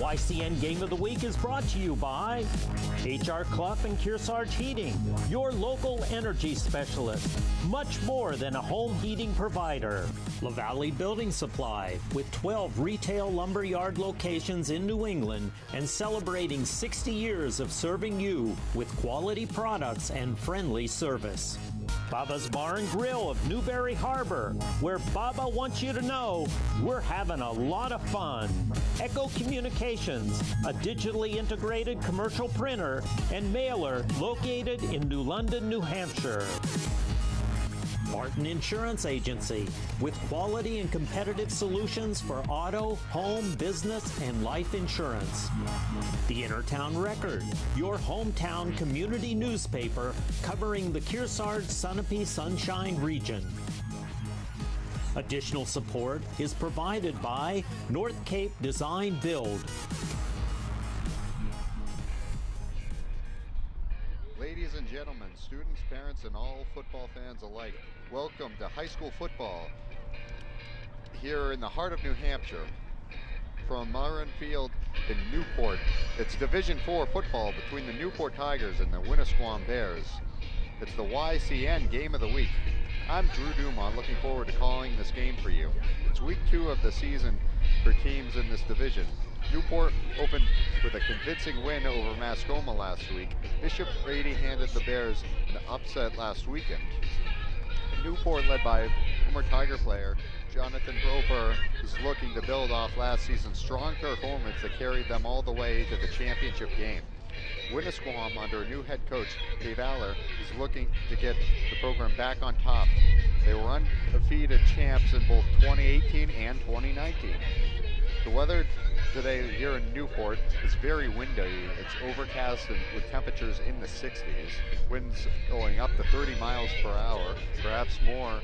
YCN Game of the Week is brought to you by H.R. Clough and Kearsarge Heating, your local energy specialist. Much more than a home heating provider. LaValley Building Supply, with 12 retail lumberyard locations in New England and celebrating 60 years of serving you with quality products and friendly service. Baba's Bar and Grill of Newberry Harbor, where Baba wants you to know we're having a lot of fun. Echo Communications, a digitally integrated commercial printer and mailer located in New London, New Hampshire. Barton Insurance Agency, with quality and competitive solutions for auto, home, business, and life insurance. The Innertown Record, your hometown community newspaper covering the Kearsarge, Sunapee, Sunshine region. Additional support is provided by North Cape Design Build. Ladies and gentlemen, students, parents, and all football fans alike, welcome to high school football here in the heart of New Hampshire. From Murren Field in Newport, it's Division IV football between the Newport Tigers and the Winnisquam Bears. It's the YCN Game of the Week. I'm Drew Dumont, looking forward to calling this game for you. It's week 2 of the season for teams in this division. Newport opened with a convincing win over Mascoma last week. Bishop Brady handed the Bears an upset last weekend. Newport, led by former Tiger player Jonathan Roper, is looking to build off last season's strong performance that carried them all the way to the championship game. Winnisquam, under a new head coach, Dave Aller, is looking to get the program back on top. They were undefeated champs in both 2018 and 2019. The weather today here in Newport is very windy. It's overcast and with temperatures in the 60s. Winds going up to 30 miles per hour, perhaps more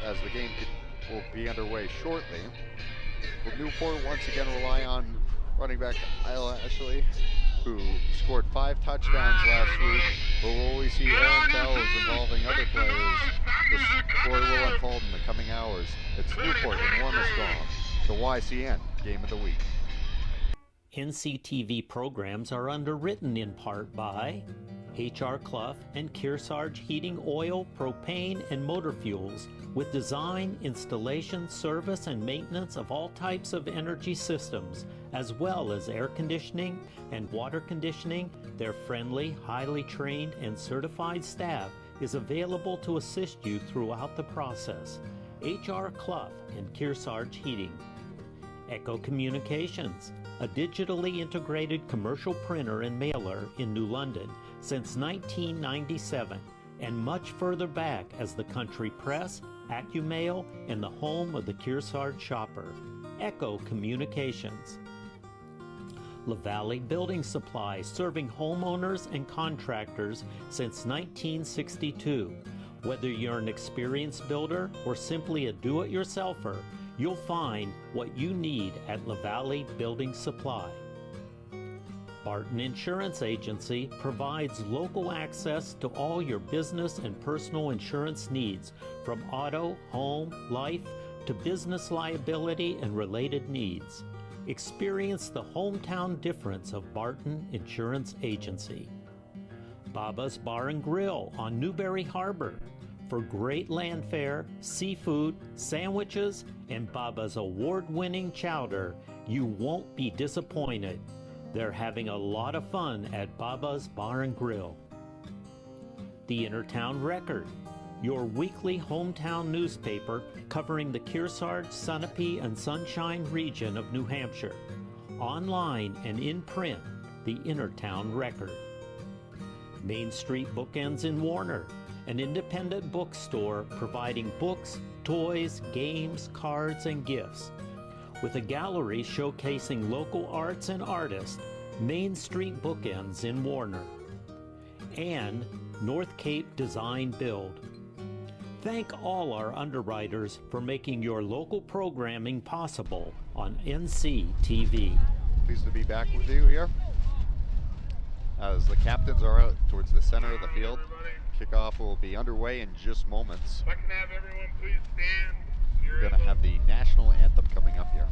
as the game will be underway shortly. Will Newport once again rely on running back Isla Ashley, who scored 5 touchdowns last week, but will we see Aaron Fells involving other players? The story will unfold in the coming hours. It's Newport and Winnisquam, the YCN Game of the Week. NCTV programs are underwritten in part by H.R. Clough and Kearsarge Heating Oil, Propane, and Motor Fuels, with design, installation, service, and maintenance of all types of energy systems, as well as air conditioning and water conditioning. Their friendly, highly trained, and certified staff is available to assist you throughout the process. H.R. Clough and Kearsarge Heating. Echo Communications, a digitally integrated commercial printer and mailer in New London since 1997, and much further back as the country press, AccuMail, and the home of the Kearsarge shopper. Echo Communications. LaValley Building Supply, serving homeowners and contractors since 1962. Whether you're an experienced builder or simply a do-it-yourselfer, you'll find what you need at LaValley Building Supply. Barton Insurance Agency provides local access to all your business and personal insurance needs, from auto, home, life, to business liability and related needs. Experience the hometown difference of Barton Insurance Agency. Baba's Bar and Grill on Newberry Harbor, for great land fare, seafood, sandwiches, and Baba's award-winning chowder. You won't be disappointed. They're having a lot of fun at Baba's Bar and Grill. The Innertown Record, your weekly hometown newspaper covering the Kearsarge, Sunapee, and Sunshine region of New Hampshire. Online and in print, the Innertown Record. Main Street Bookends in Warner, an independent bookstore providing books, toys, games, cards, and gifts. With a gallery showcasing local arts and artists, Main Street Bookends in Warner. And North Cape Design Build. Thank all our underwriters for making your local programming possible on NCTV. Pleased to be back with you here as the captains are out towards the center of the field. Kickoff will be underway in just moments. If I can have everyone please stand. We're going to have the national anthem coming up here.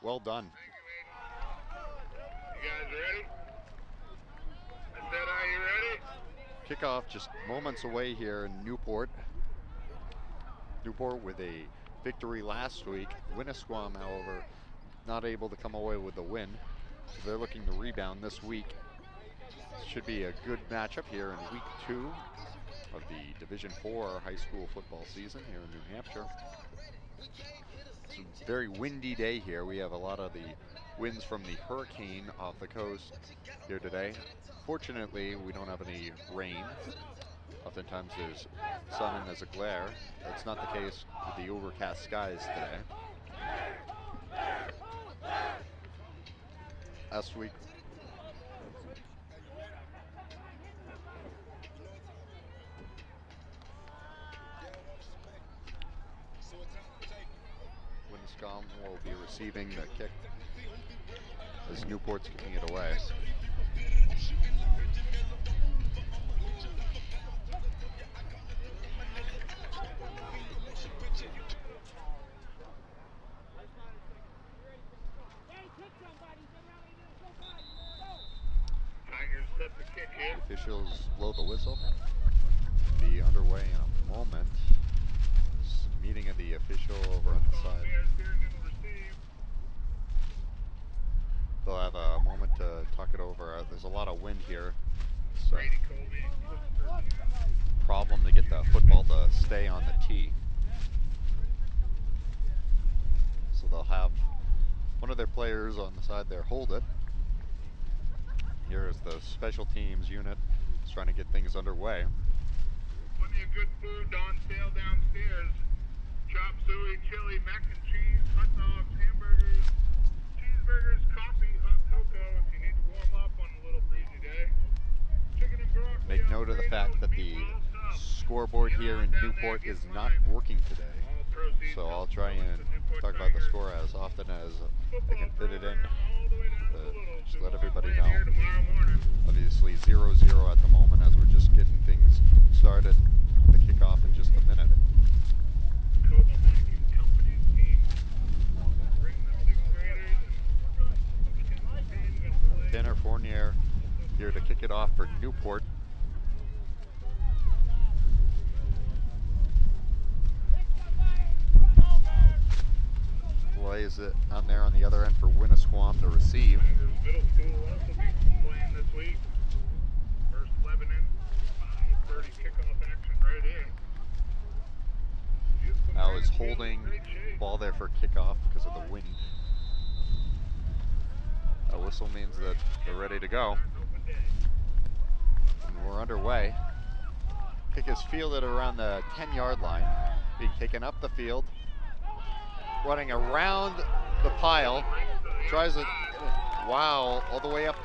Well done. You guys ready? I said, are you ready? Kickoff just moments away here in Newport. Newport with a victory last week. Winnisquam, however, not able to come away with the win. So they're looking to rebound this week. Should be a good matchup here in week 2 of the Division IV high school football season here in New Hampshire. It's a very windy day here. We have a lot of the winds from the hurricane off the coast here today. Fortunately, we don't have any rain. Oftentimes there's sun and there's a glare. That's not the case with the overcast skies today. Last week, Winnisquam will be receiving the kick as Newport's kicking it away. The officials blow the whistle. Be underway in a moment. Meeting of the official over on the side. They'll have a moment to talk it over. There's a lot of wind here. So problem to get the football to stay on the tee. So they'll have one of their players on the side there hold it. Here is the special teams unit just trying to get things underway. Plenty of good food on sale downstairs. Chop suey, chili, mac and cheese, hot dogs, hamburgers, cheeseburgers, coffee, hot cocoa if you need to warm up on a little breezy day. Chicken and broccoli. Make note of the fact that the scoreboard here in Newport is not working today. So I'll try and talk about the score as often as I can fit it in. Just let everybody know. Obviously 0-0 at the moment as we're just getting things started. The kickoff in just a minute. Tanner Fournier here to kick it off for Newport. Plays it on there on the other end for Winnisquam to receive. Middle school also be playing this week. First Lebanon, 5:30 kickoff action right here. Now is holding ball there for kickoff because of the wind. A whistle means that they're ready to go. And we're underway. Kick is fielded around the 10-yard line, being taken up the field, running around the pile, tries it, wow, all the way up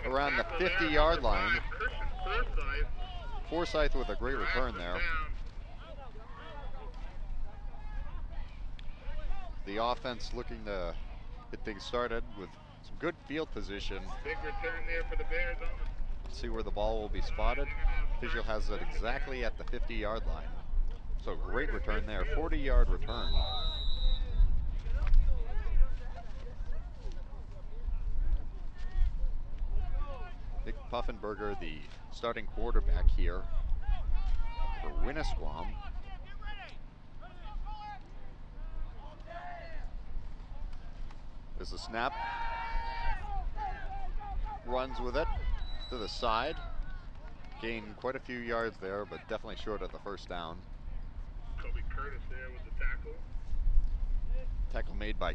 around the 50-yard line. Forsyth with a great return there. The offense looking to get things started with some good field position. Big return there for the Bears. See where the ball will be spotted. Official has it exactly at the 50-yard line. So great return there, 40-yard return. Nick Puffenberger, the starting quarterback here for Winnisquam. There's a snap. Runs with it to the side. Gained quite a few yards there, but definitely short of the first down. Kobe Curtis there with the tackle. Tackle made by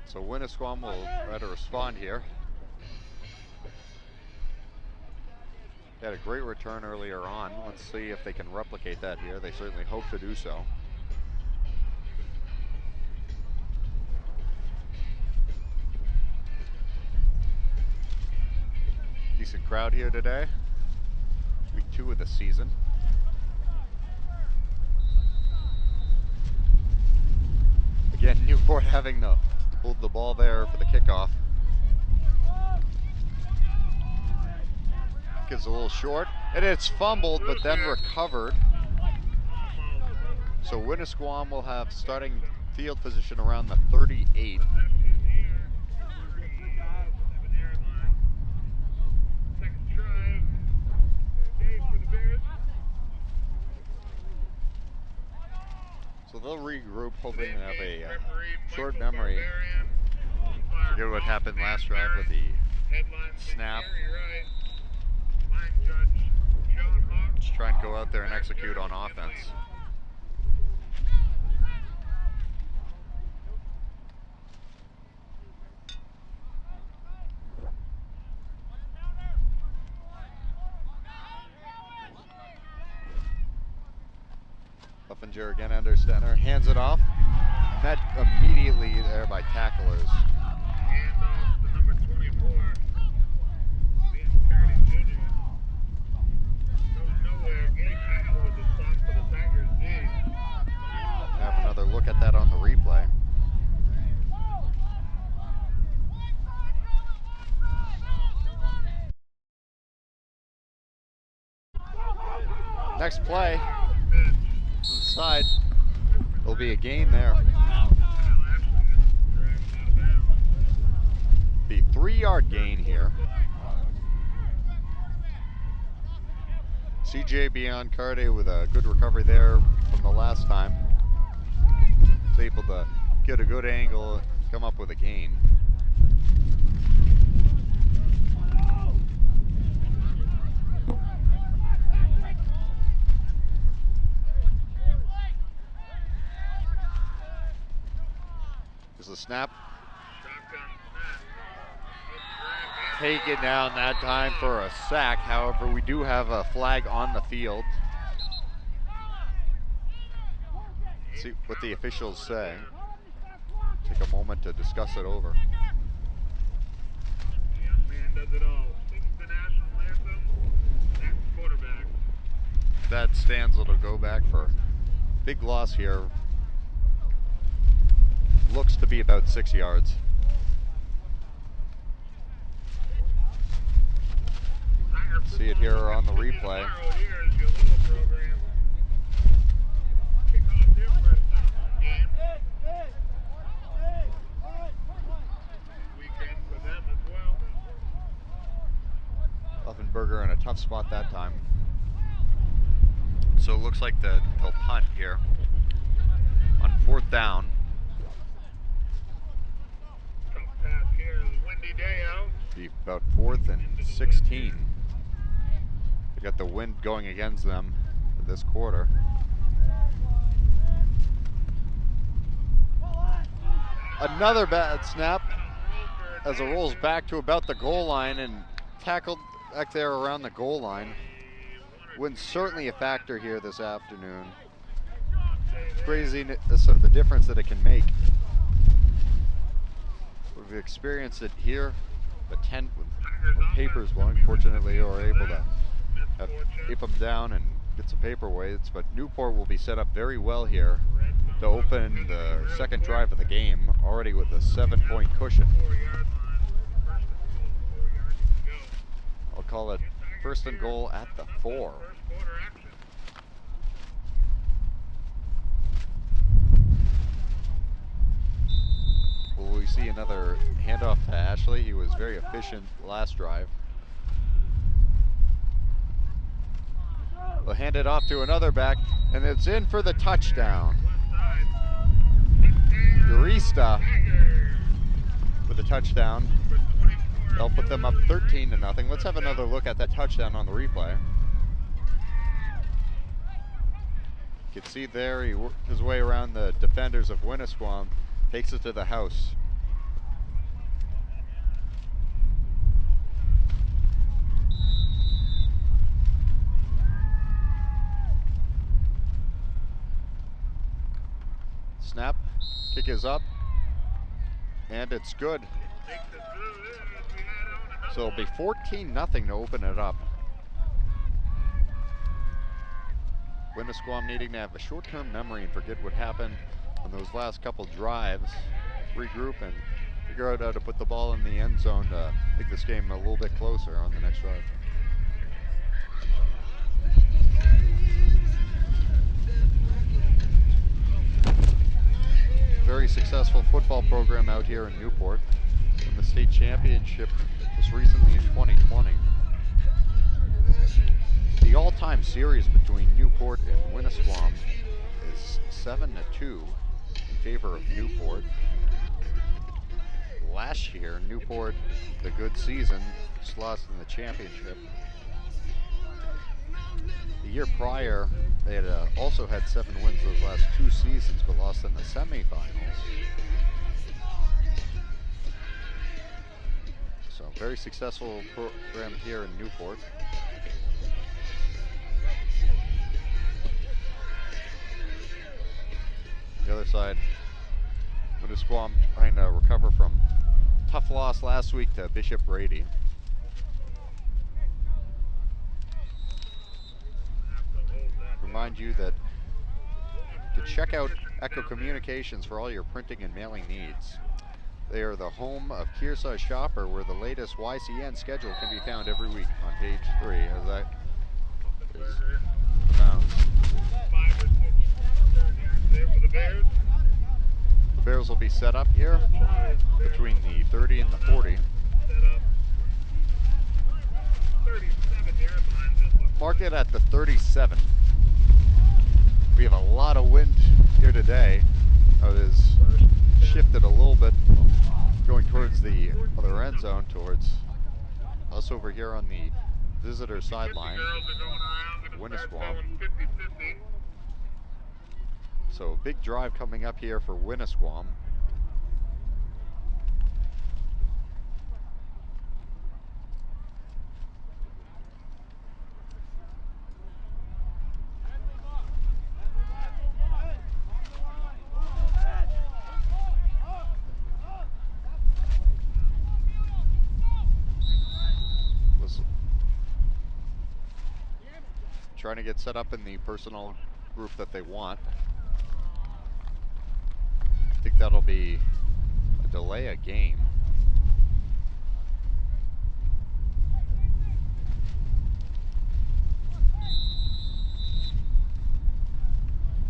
So Winnisquam will try to respond here. They had a great return earlier on. Let's see if they can replicate that here. They certainly hope to do so. Decent crowd here today. Week 2 of the season. Again, Newport having to hold the ball there for the kickoff. is a little short, and it's fumbled, but then recovered. So Winnisquam will have starting field position around the 38. So they'll regroup, hoping to have a short memory. Forget what happened last drive with the snap. Just try and go out there and execute on offense. Buffinger again under center, hands it off. Met immediately there by tacklers. Hand off to number 24. Liam Kearney Jr. Goes nowhere. Getting tackled with the stop for the Tigers D. Have another look at that on the replay. Next play. To the side. There'll be a gain there. The 3-yard gain here. CJ Biancardi with a good recovery there from the last time. Was able to get a good angle, come up with a gain. There's a snap. Taken down that time for a sack. However, we do have a flag on the field. Let's see what the officials say. Take a moment to discuss it over. The young man does it all. Sings the national anthem. Next quarterback. That Stanzel to go back for big loss here. Looks to be about 6 yards. See it here on the replay. Buffenberger in a tough spot that time. So it looks like they'll punt here on 4th down. Tough pass here. Windy day out. Be about 4th and 16. They got the wind going against them for this quarter. Another bad snap as it rolls back to about the goal line and tackled back there around the goal line. Wind's certainly a factor here this afternoon. Craziness of the difference that it can make. We've experienced it here, the tent with papers blowing. Fortunately, we were able to tape them down and get some paperweights, but Newport will be set up very well here to open the second drive of the game, already with a 7-point cushion. I'll call it 1st and goal at the 4. Will we see another handoff to Ashley? He was very efficient last drive. We'll hand it off to another back, and it's in for the touchdown. Urista with a touchdown. They'll put them up 13-0. Let's have another look at that touchdown on the replay. You can see there he worked his way around the defenders of Winnisquam, takes it to the house. Snap, kick is up, and it's good. So it'll be 14-0 to open it up. Winnisquam needing to have a short-term memory and forget what happened on those last couple drives, regroup and figure out how to put the ball in the end zone to make this game a little bit closer on the next drive. Very successful football program out here in Newport. Won the state championship just recently in 2020. The all-time series between Newport and Winnisquam is 7-2 in favor of Newport. Last year, Newport, the good season, just lost in the championship. The year prior, they had also had 7 wins those last 2 seasons, but lost in the semifinals. So, very successful program here in Newport. The other side, Winnisquam trying to recover from tough loss last week to Bishop Brady. Remind you that to check out Echo Communications for all your printing and mailing needs. They are the home of Kearsarge Shopper, where the latest YCN schedule can be found every week on page 3, as that is announced. The Bears will be set up here between the 30 and the 40. Mark it at the 37. We have a lot of wind here today. It has shifted a little bit, going towards the other end zone, towards us over here on the visitor sideline, Winnisquam. So big drive coming up here for Winnisquam. Trying to get set up in the personal group that they want. I think that'll be a delay a game.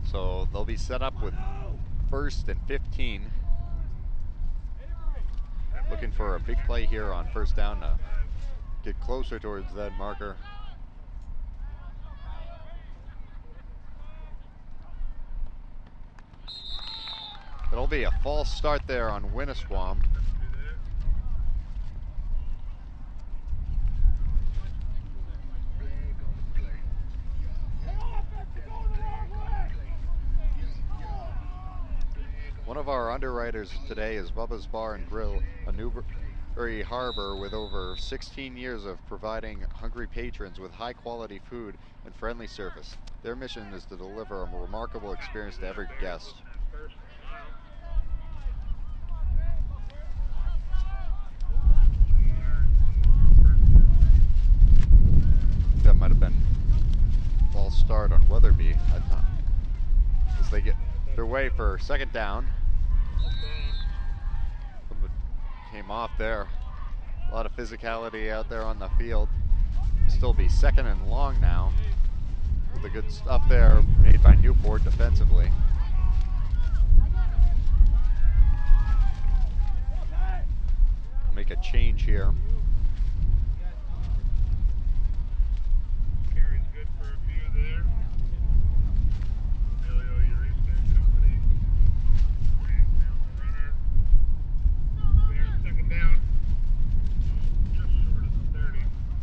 So they'll be set up with 1st and 15. Looking for a big play here on 1st down to get closer towards that marker. It'll be a false start there on Winnisquam. One of our underwriters today is Bubba's Bar and Grill, a Newbury Harbor with over 16 years of providing hungry patrons with high quality food and friendly service. Their mission is to deliver a remarkable experience to every guest. That might have been a false start on Weatherby that time, as they get their way for 2nd down. Somebody came off there. A lot of physicality out there on the field. Still be 2nd and long now, with the good stuff there made by Newport defensively. Make a change here.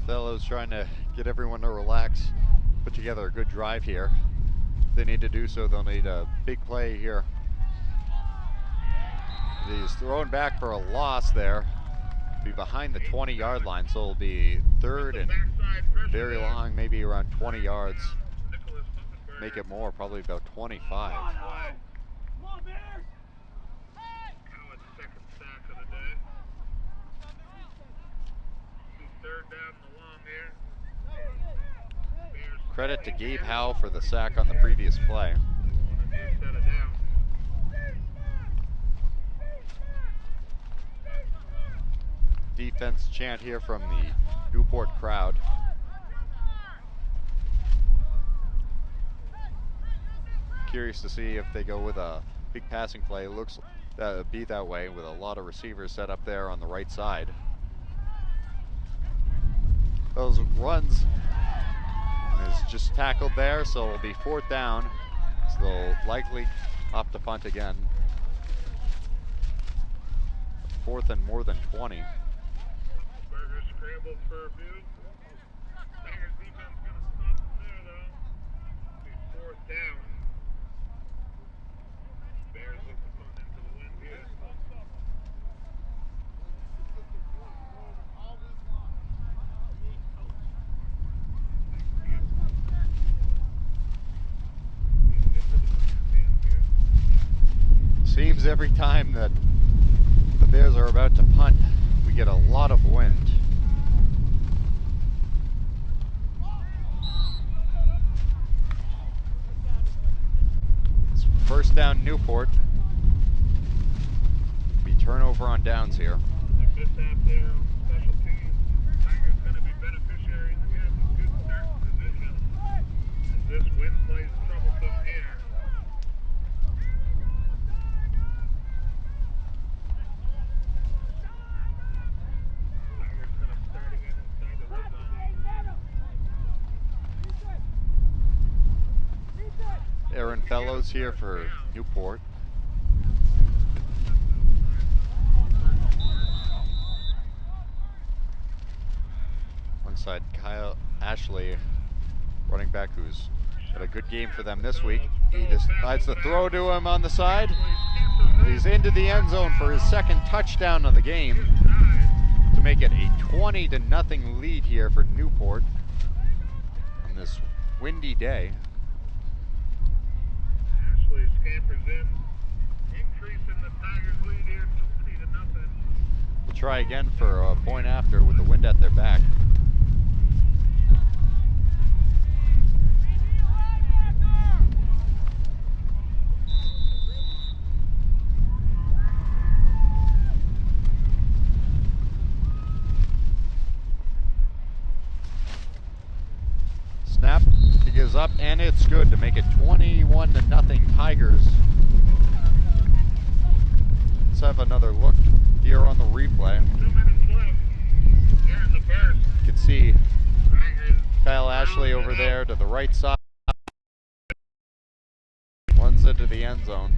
Fellows trying to get everyone to relax, put together a good drive here. If they need to do so, they'll need a big play here. He's throwing back for a loss there. Be behind the 20-yard line, so it'll be 3rd and very long, maybe around 20 yards. Make it more, probably about 25. Credit to Gabe Howe for the sack on the previous play. Defense chant here from the Newport crowd. curious to see if they go with a big passing play. It looks be that way with a lot of receivers set up there on the right side. Those runs is just tackled there, so it'll be 4th down. So they'll likely opt to punt again. 4th and more than 20. Burger scrambled for a few. Tigers defense gonna stop them there though. Be 4th down. Bears look to punt into the wind here. Seems every time that the Bears are about to punt, we get a lot of wind. It's 1st down Newport. Be turnover on downs here. Mishap there on special teams. Tigers gonna be beneficiaries again with good start position. As this wind plays troublesome here. Aaron Fellows here for Newport. Alongside Kyle Ashley, running back who's had a good game for them this week. He decides to throw to him on the side. He's into the end zone for his 2nd touchdown of the game to make it a 20-0 lead here for Newport on this windy day. Scampers in, increasing the Tigers lead here 20-0. We'll try again for a point after with the wind at their back. Snap, he gives up, and it's good to make it 21-0 Tigers. Let's have another look here on the replay. 2 minutes left here in the first. You can see Tigers Kyle Ashley over there to the right side. Runs into the end zone.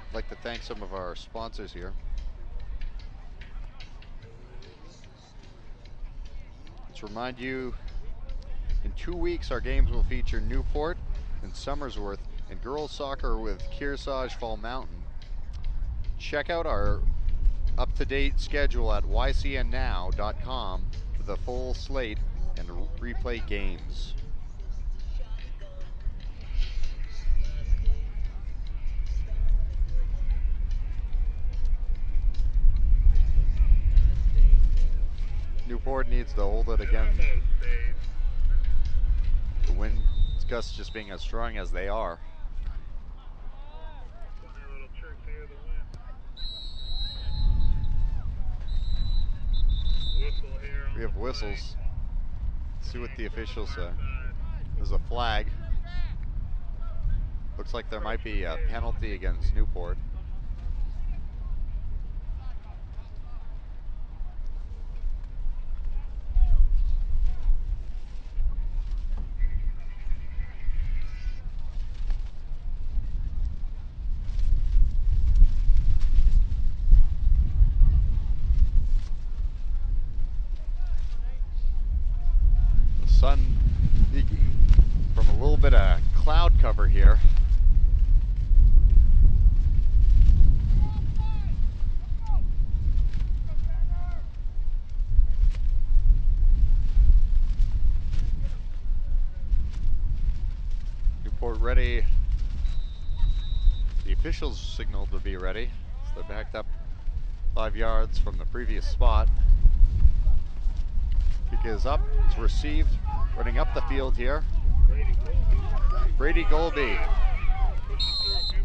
I'd like to thank some of our sponsors here. Let's remind you, in 2 weeks our games will feature Newport and Somersworth and girls soccer with Kearsarge Fall Mountain. Check out our up-to-date schedule at ycnnow.com for the full slate and replay games. Newport needs to hold it again. The wind gusts just being as strong as they are. We have whistles. Let's see what the officials say. There's a flag. Looks like there might be a penalty against Newport. Sun peeking from a little bit of cloud cover here. Newport ready. The officials signaled to be ready. So they're backed up 5 yards from the previous spot. Kick is up, it's received, running up the field here. Brady Golby,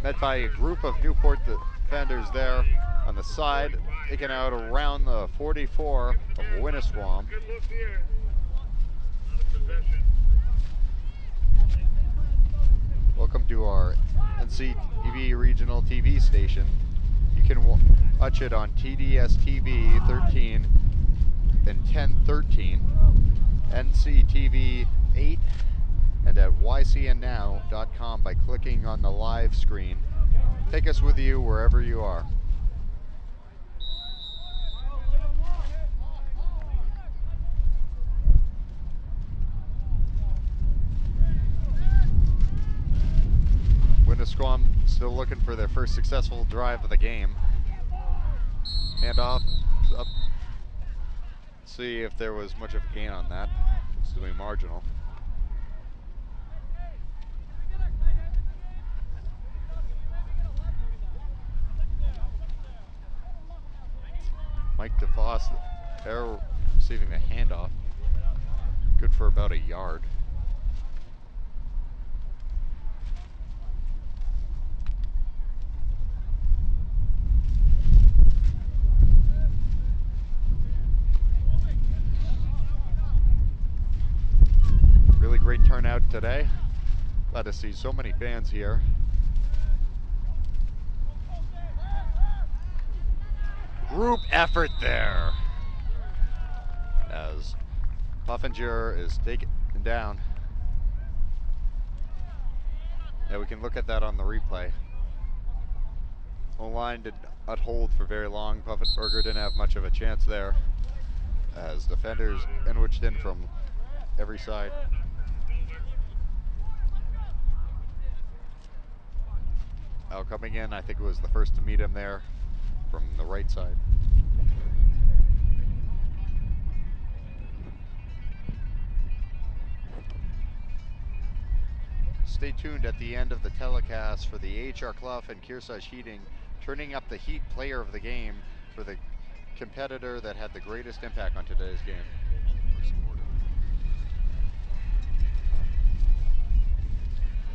met by a group of Newport defenders there on the side, taken out around the 44 of Winnisquam. Good look here. On the possession. Welcome to our NCTV regional TV station. You can watch it on TDS TV 13 and 1013, NCTV 8, and at ycnnow.com by clicking on the live screen. Take us with you wherever you are. Winnisquam still looking for their first successful drive of the game. Handoff up. See if there was much of a gain on that. It's doing marginal. Mike DeVos there receiving the handoff. Good for about a yard. Really great turnout today. Glad to see so many fans here. Group effort there as Puffinger is taken down. Yeah, we can look at that on the replay. O-line did not hold for very long. Puffinger didn't have much of a chance there as defenders sandwiched in from every side. Now coming in, I think it was the first to meet him there from the right side. Stay tuned at the end of the telecast for the HR Clough and Kearsarge Heating turning up the heat player of the game for the competitor that had the greatest impact on today's game.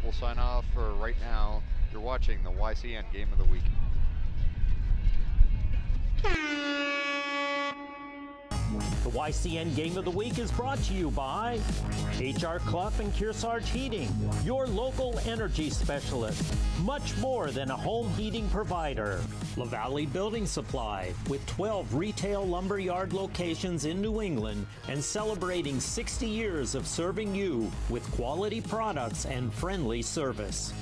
We'll sign off for right now. You're watching the YCN Game of the Week. The YCN Game of the Week is brought to you by HR Clough and Kearsarge Heating, your local energy specialist. Much more than a home heating provider. LaValle Building Supply, with 12 retail lumberyard locations in New England and celebrating 60 years of serving you with quality products and friendly service.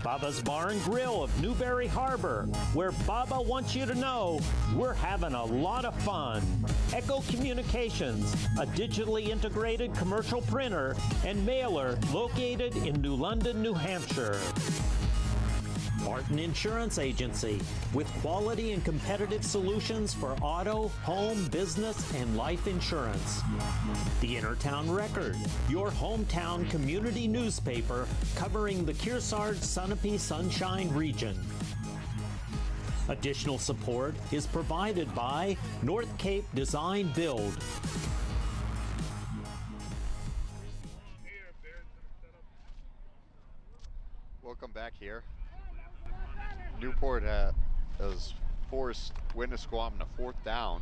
Baba's Bar and Grill of Newberry Harbor, where Baba wants you to know we're having a lot of fun. Echo Communications, a digitally integrated commercial printer and mailer located in New London, New Hampshire. Martin Insurance Agency, with quality and competitive solutions for auto, home, business, and life insurance. The Intertown Record, your hometown community newspaper covering the Kearsarge Sunapee Sunshine region. Additional support is provided by North Cape Design Build. Welcome back here. Newport has forced Winnisquam to fourth down.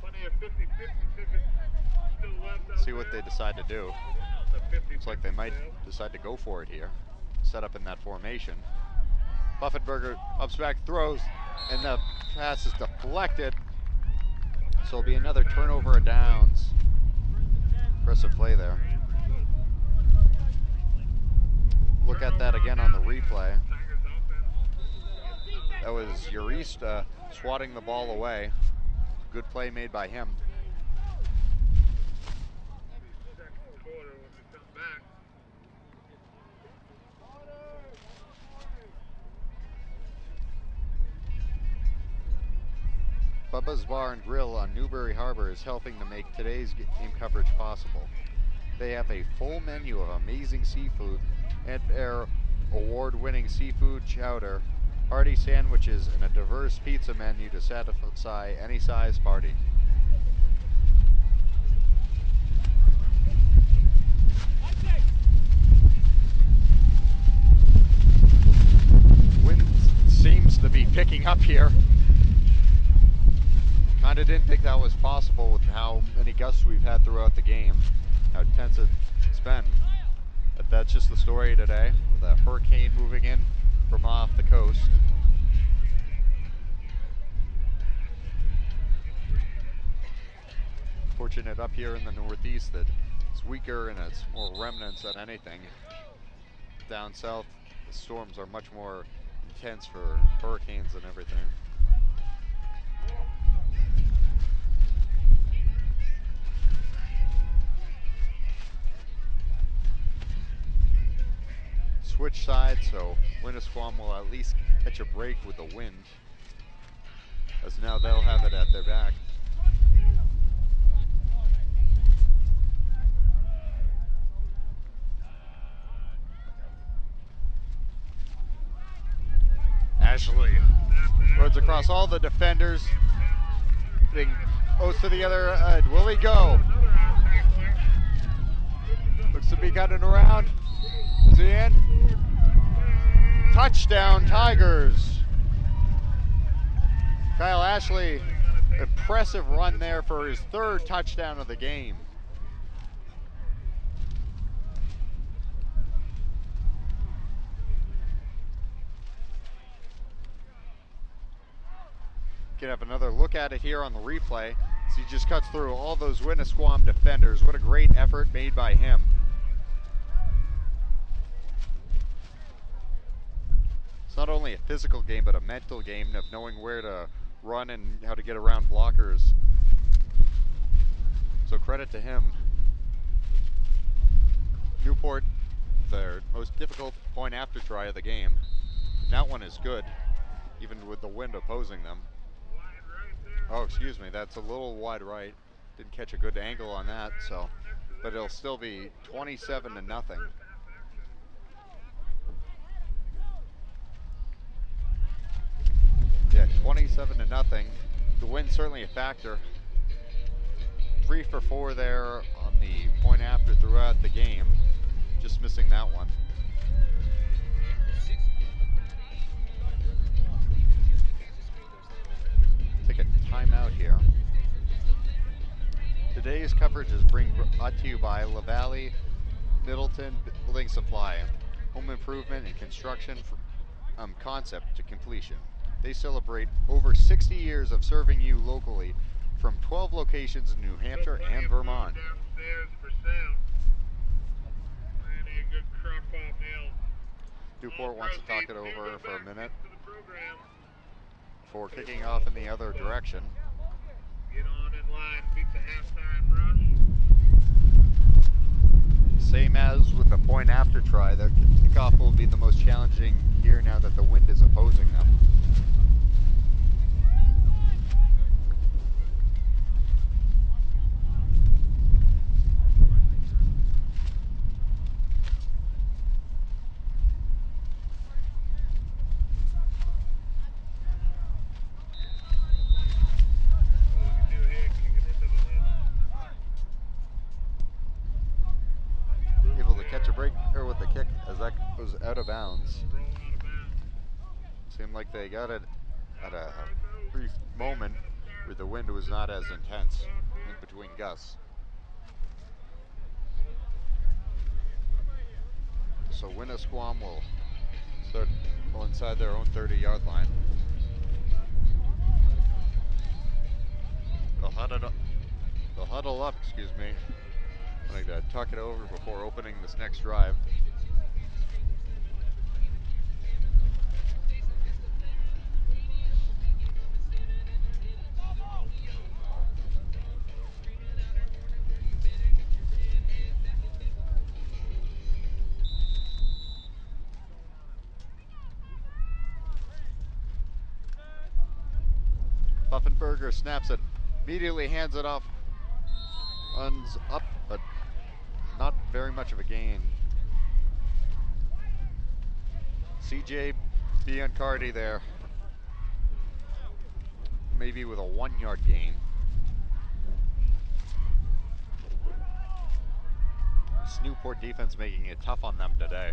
Plenty of 50-50 tickets still left out See what they there. decide to do. The 50 Looks like they might decide to go for it here. Set up in that formation. Puffinger ups back, throws, and the pass is deflected. So it'll be another turnover of downs. Impressive play there. Look at that again on the replay. That was Urista swatting the ball away. Good play made by him. Second quarter when we come back. Bubba's Bar and Grill on Newberry Harbor is helping to make today's game coverage possible. They have a full menu of amazing seafood and their award-winning seafood chowder, hearty sandwiches, and a diverse pizza menu to satisfy any size party. up here. Kind of didn't think that was possible with how many gusts we've had throughout the game, how tense it's been. But that's just the story today, with a hurricane moving in from off the coast. Fortunate up here in the Northeast that it's weaker and it's more remnants than anything. Down south, the storms are much more intense for hurricanes and everything. Switch sides, so Winnisquam will at least catch a break with the wind, as now they'll have it at their back. Ashley runs across all the defenders, putting Oates to the other end. Will he go? Looks to be cutting around. Is he in? Touchdown, Tigers. Kyle Ashley, impressive run there for his third touchdown of the game. Can have another look at it here on the replay. So he just cuts through all those Winnisquam defenders. What a great effort made by him. It's not only a physical game, but a mental game of knowing where to run and how to get around blockers. So credit to him. Newport, their most difficult point after try of the game. And that one is good, even with the wind opposing them. Oh, excuse me, that's a little wide right. Didn't catch a good angle on that, so, but it'll still be 27-0. Yeah, 27-0. The wind's certainly a factor. 3 for 4 there on the point after throughout the game. Just missing that one. Take a timeout here. Today's coverage is brought to you by LaValle Middleton Building Supply. Home improvement and construction from concept to completion. They celebrate over 60 years of serving you locally from 12 locations in New Hampshire and Vermont. Newport wants to talk it over for a minute before kicking off in the other direction. Get on in line, beat the halftime rush. Same as with the point after try, the kickoff will be the most challenging here now that the wind is opposing them. Out of bounds. Seemed like they got it at a brief moment where the wind was not as intense in between gusts. So Winnisquam will start inside their own 30-yard line. They'll huddle up, excuse me. I think to talk it over before opening this next drive. Buffenberger snaps it, immediately hands it off, runs up, but not very much of a gain. CJ Biancardi there, maybe with a 1-yard gain. This Newport defense making it tough on them today.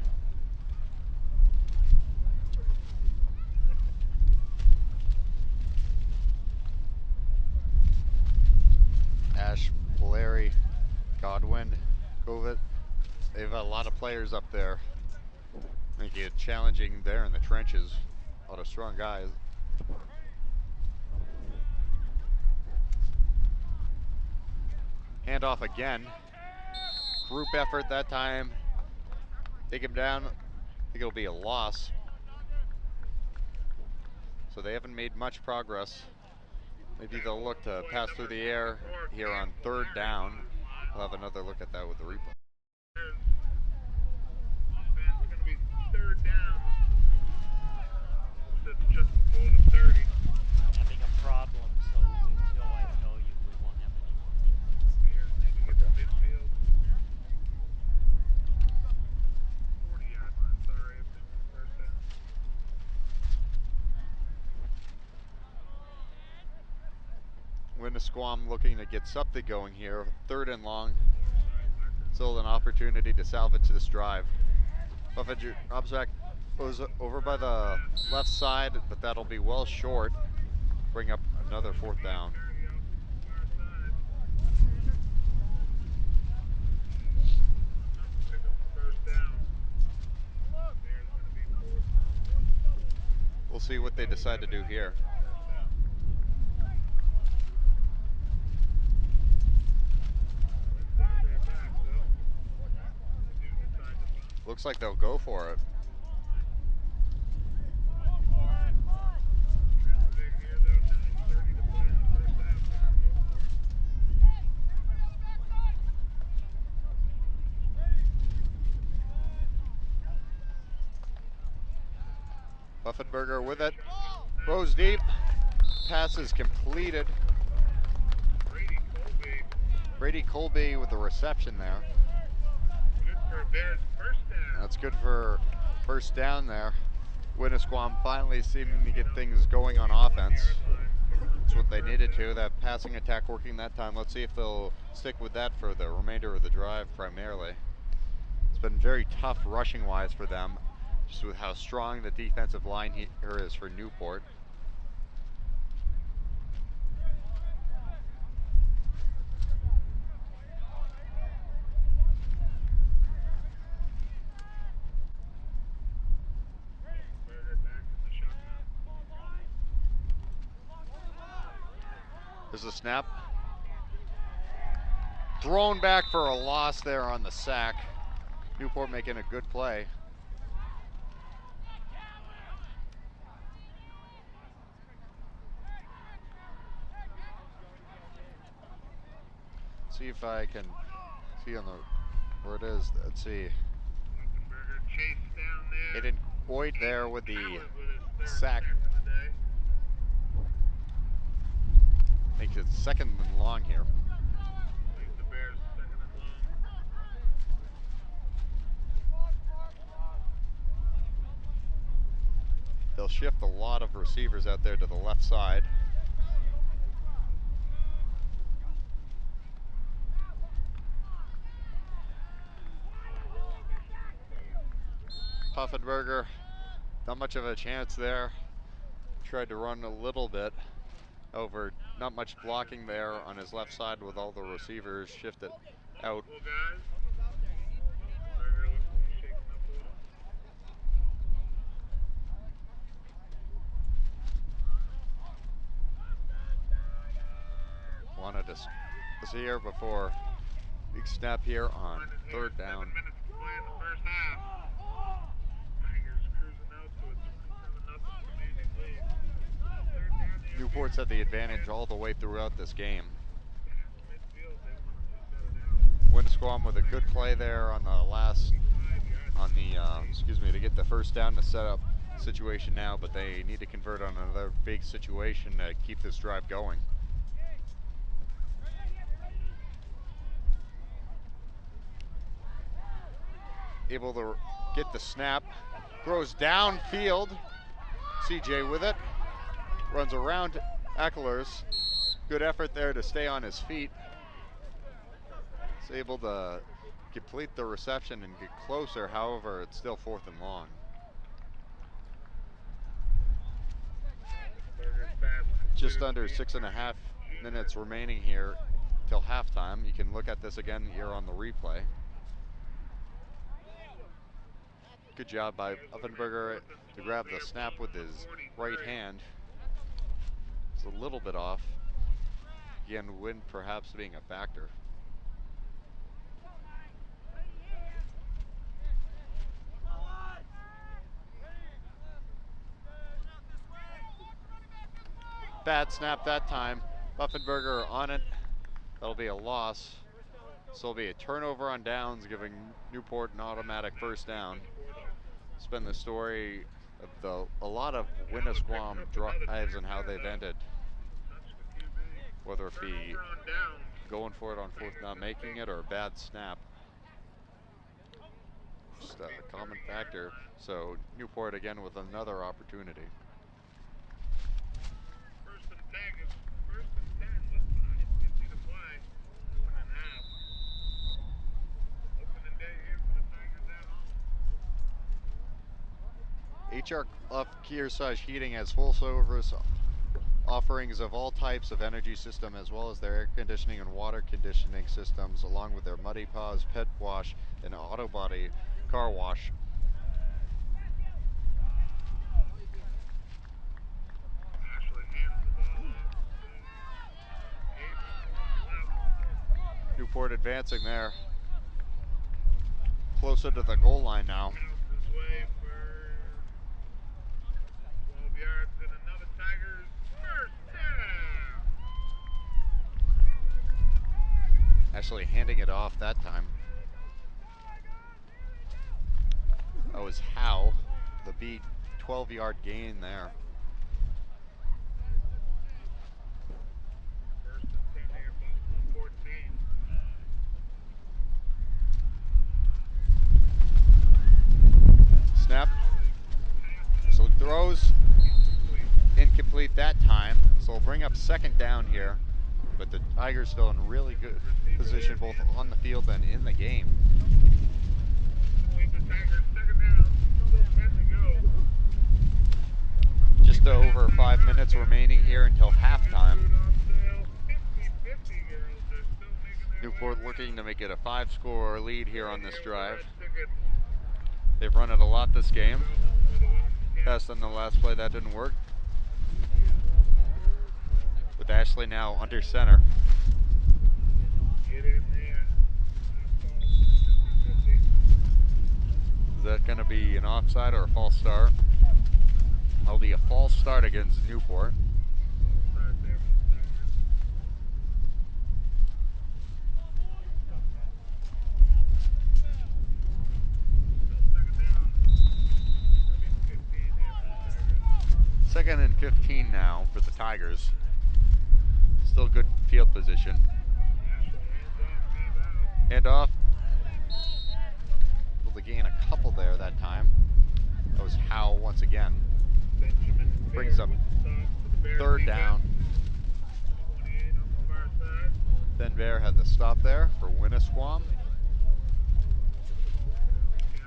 Larry, Godwin, Govit. They have a lot of players up there, making it challenging there in the trenches. A lot of strong guys. Handoff again. Group effort that time. Take him down. I think it'll be a loss. So they haven't made much progress. Maybe they'll look to pass through the air here on 3rd down. We'll have another look at that with the replay. Offense going to be 3rd down. It's just below the 30. Having a problem, so until I tell you, we won't have any more meetings. Bears need to get to midfield. 40-yard line, sorry, if they want 1st down. Winnisquam looking to get something going here. 3rd and long. Still an opportunity to salvage this drive. Obzak goes over by the left side, but that'll be well short. Bring up another 4th down. We'll see what they decide to do here. Looks like they'll go for it. Buffetberger with it. Throws deep. Pass is completed. Brady Colby with the reception there. Good for Bears 1st down. That's good for 1st down there. Winnisquam finally seeming to get things going on offense. That's what they needed to. That passing attack working that time. Let's see if they'll stick with that for the remainder of the drive primarily. It's been very tough rushing wise for them, just with how strong the defensive line here is for Newport. There's a snap. Thrown back for a loss there on the sack. Newport making a good play. See if I can see on the where it is. Let's see. Chase down there. Aiden Boyd there with the sack. I think it's 2nd and long here. The Bears 2nd and long. They'll shift a lot of receivers out there to the left side. Puffenberger, not much of a chance there. Tried to run a little bit over, not much blocking there on his left side with all the receivers shifted out. Wanted to see here before big snap here on 3rd down. 7 minutes to play in the 1st half. Tigers cruising out to a 27-0 commanding lead. Newport's had the advantage all the way throughout this game. Winnisquam with a good play there on the last, to get the 1st down to set up situation now, but they need to convert on another big situation to keep this drive going. Able to get the snap, throws downfield. CJ with it, runs around Eckler's. Good effort there to stay on his feet. He's able to complete the reception and get closer, however, it's still 4th and long. Just under 6.5 minutes remaining here till halftime. You can look at this again here on the replay. Good job by Uffenberger to grab the snap with his right hand. It's a little bit off. Again, wind perhaps being a factor. Bad snap that time. Uffenberger on it. That'll be a loss. So it'll be a turnover on downs, giving Newport an automatic first down. It's been the story of a lot of Winnisquam drives and how they've ended. Whether it be going for it on fourth, not making it, or a bad snap. Just a common factor. So Newport again with another opportunity. First and 10 with 5:50 to play. 1.5. Opening day here for the Tigers at home. HR Clough Kearsarge Heating has full service offerings of all types of energy system, as well as their air conditioning and water conditioning systems, along with their Muddy Paws pet wash and auto body car wash. Ashley hands the ball off to Newport advancing there. Closer to the goal line now. Gabe. His way for 12 yards and another Tigers first down. Actually handing it off that time. That was Howe, the beat 12-yard gain there. First and 10 here, Boston 14. Snap. So throws incomplete that time. So we'll bring up second down here. But the Tigers still in really good position both on the field and in the game. Lead the Tigers second down, still 10 to go. Just over 5 minutes remaining here until halftime. Newport looking to make it a 5-score lead here on this drive. They've run it a lot this game. Passed on the last play, that didn't work. With Ashley now under center. Get in there. Is that going to be an offside or a false start? That'll be a false start against Newport. Second and 15 now for the Tigers. Still good field position. Hand off. Able to gain a couple there that time. That was Howe once again. Brings up third down. Ben Bear had the stop there for Winnisquam.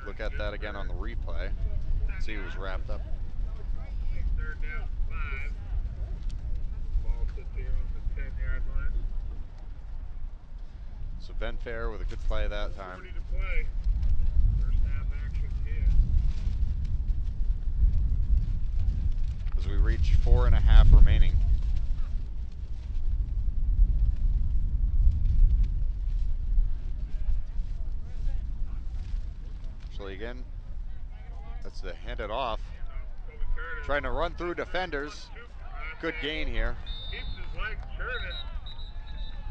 Look at that again on the replay. See who was wrapped up. Third down, 5. Ball sits here on the 10-yard line. So Ben Fair with a good play that time. 40 to play. First half action here. As we reach 4.5 remaining. Actually again, that's to hand it off. Trying to run through defenders. Good gain here. Keeps his legs churning.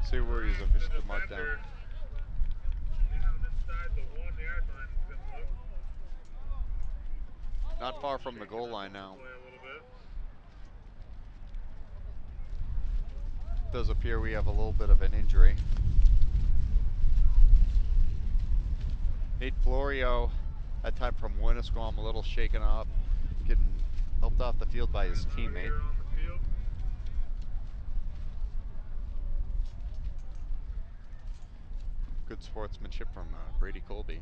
See where he's officially marked down. Down inside the 1-yard line. It's gonna look. Not far from the goal line now. Play a little bit. Does appear we have a little bit of an injury. Nate Florio, that time from Winnisquam, a little shaken up, getting helped off the field by his teammate. Here on the field. Good sportsmanship from Brady Colby.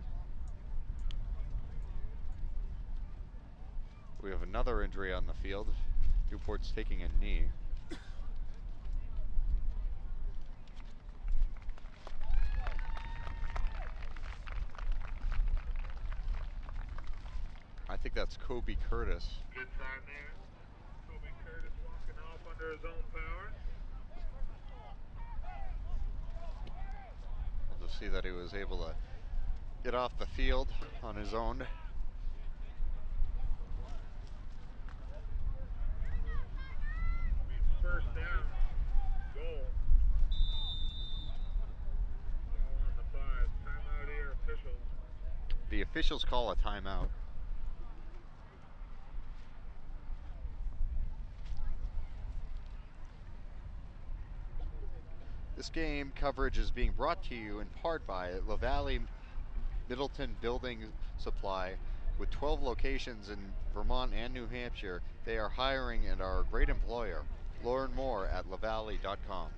We have another injury on the field. Newport's taking a knee. I think that's Kobe Curtis. Good sign there. Kobe Curtis walking off under his own power. We'll just see that he was able to get off the field on his own. First down, goal. Ball on the 5. Timeout here, officials. The officials call a timeout. This game coverage is being brought to you in part by La Valley Middleton Building Supply. With 12 locations in Vermont and New Hampshire, they are hiring and are a great employer. Learn more at lavalley.com.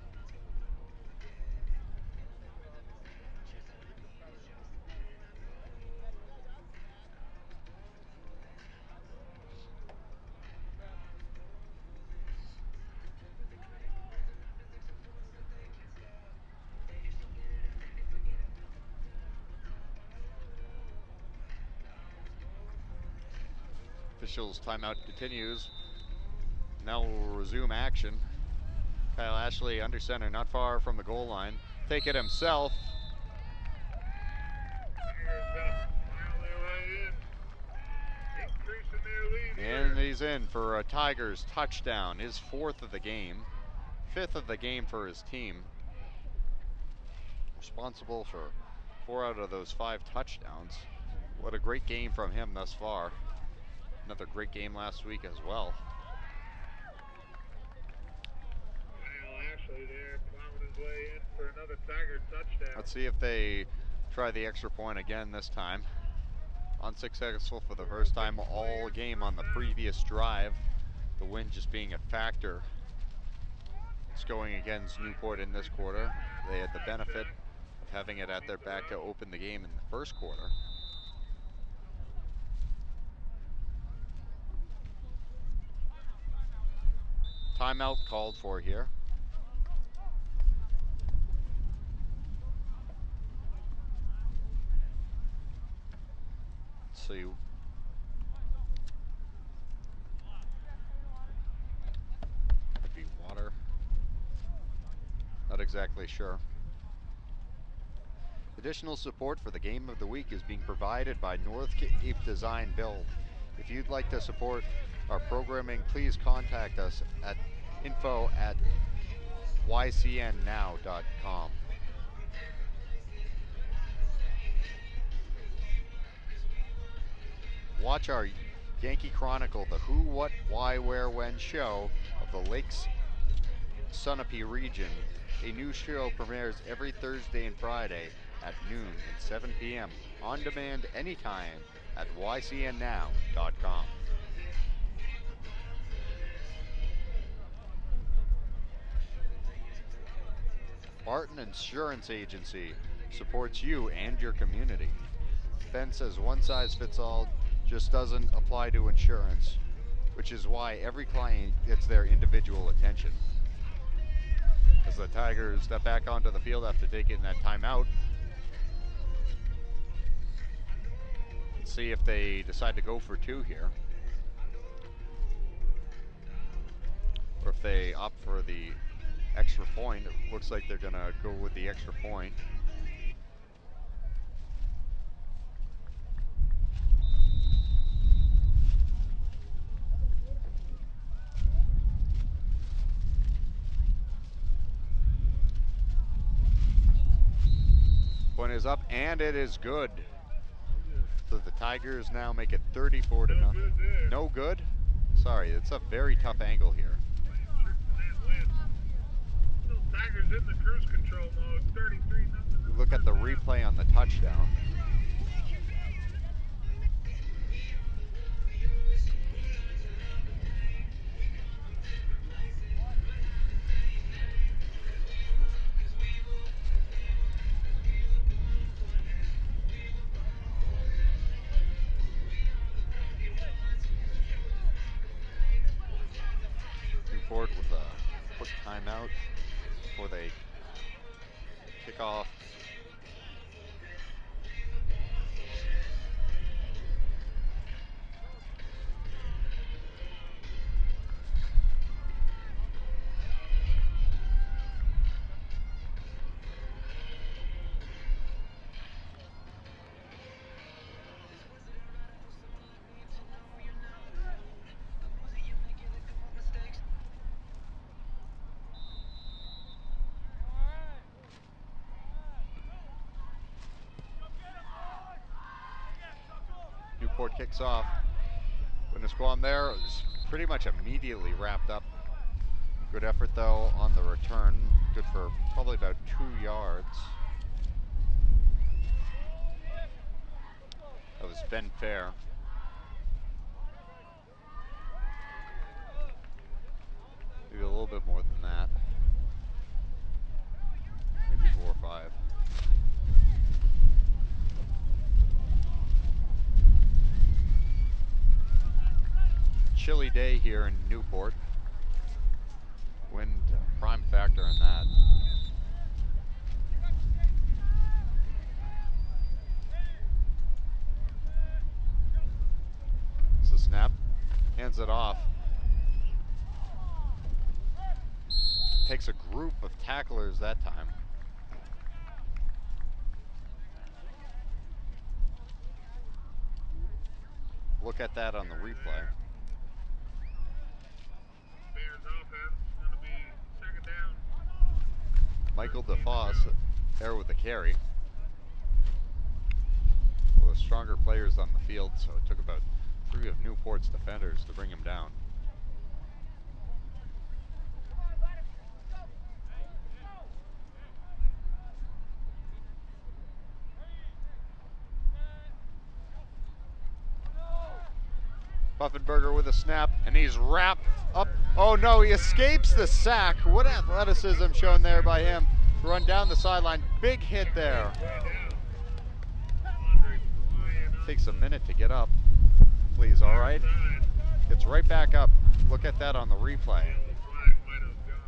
Officials timeout continues. Now we'll resume action. Kyle Ashley under center, not far from the goal line. Take it himself. And he's in for a Tigers touchdown, his 4th of the game, 5th of the game for his team. Responsible for 4 out of those 5 touchdowns. What a great game from him thus far. Another great game last week as well. Kyle Ashley there plowing his way in for another Tiger touchdown. Let's see if they try the extra point again this time. Unsuccessful for the first time all game on the previous drive. The wind just being a factor. It's going against Newport in this quarter. They had the benefit of having it at their back to open the game in the first quarter. Timeout called for here. Let's see. Could be water. Not exactly sure. Additional support for the Game of the Week is being provided by North Cape Design Build. If you'd like to support our programming, please contact us at info@ycnnow.com. Watch our Yankee Chronicle, the Who, What, Why, Where, When show of the Lakes Sunapee region. A new show premieres every Thursday and Friday at noon and 7 p.m. On demand anytime at ycnnow.com. Barton Insurance Agency supports you and your community. Ben says one size fits all just doesn't apply to insurance, which is why every client gets their individual attention. As the Tigers step back onto the field after taking that timeout, let's see if they decide to go for 2 here, or if they opt for the extra point. It looks like they're gonna go with the extra point. Point is up, and it is good. So the Tigers now make it 34-0. No good? Sorry, it's a very tough angle here. Tigers in the cruise control mode, 33-0. Look at the replay on the touchdown. Newport with a quick timeout before they kick off. Newport kicks off. Winnisquam there is pretty much immediately wrapped up. Good effort though on the return. Good for probably about 2 yards. That was Ben Fair. Maybe a little bit more than that. Maybe 4 or 5. Chilly day here in Newport. Wind prime factor in that. It's a snap. Hands it off. Takes a group of tacklers that time. Look at that on the replay. Bears offense gonna be second down. Michael DeFoss there with the carry. Well, the stronger players on the field, so it took about 3 of Newport's defenders to bring him down. Buffenberger with a snap, and he's wrapped up. Oh no, he escapes the sack. What athleticism shown there by him. Run down the sideline, big hit there. Takes a minute to get up. Please, all right? Gets right back up. Look at that on the replay.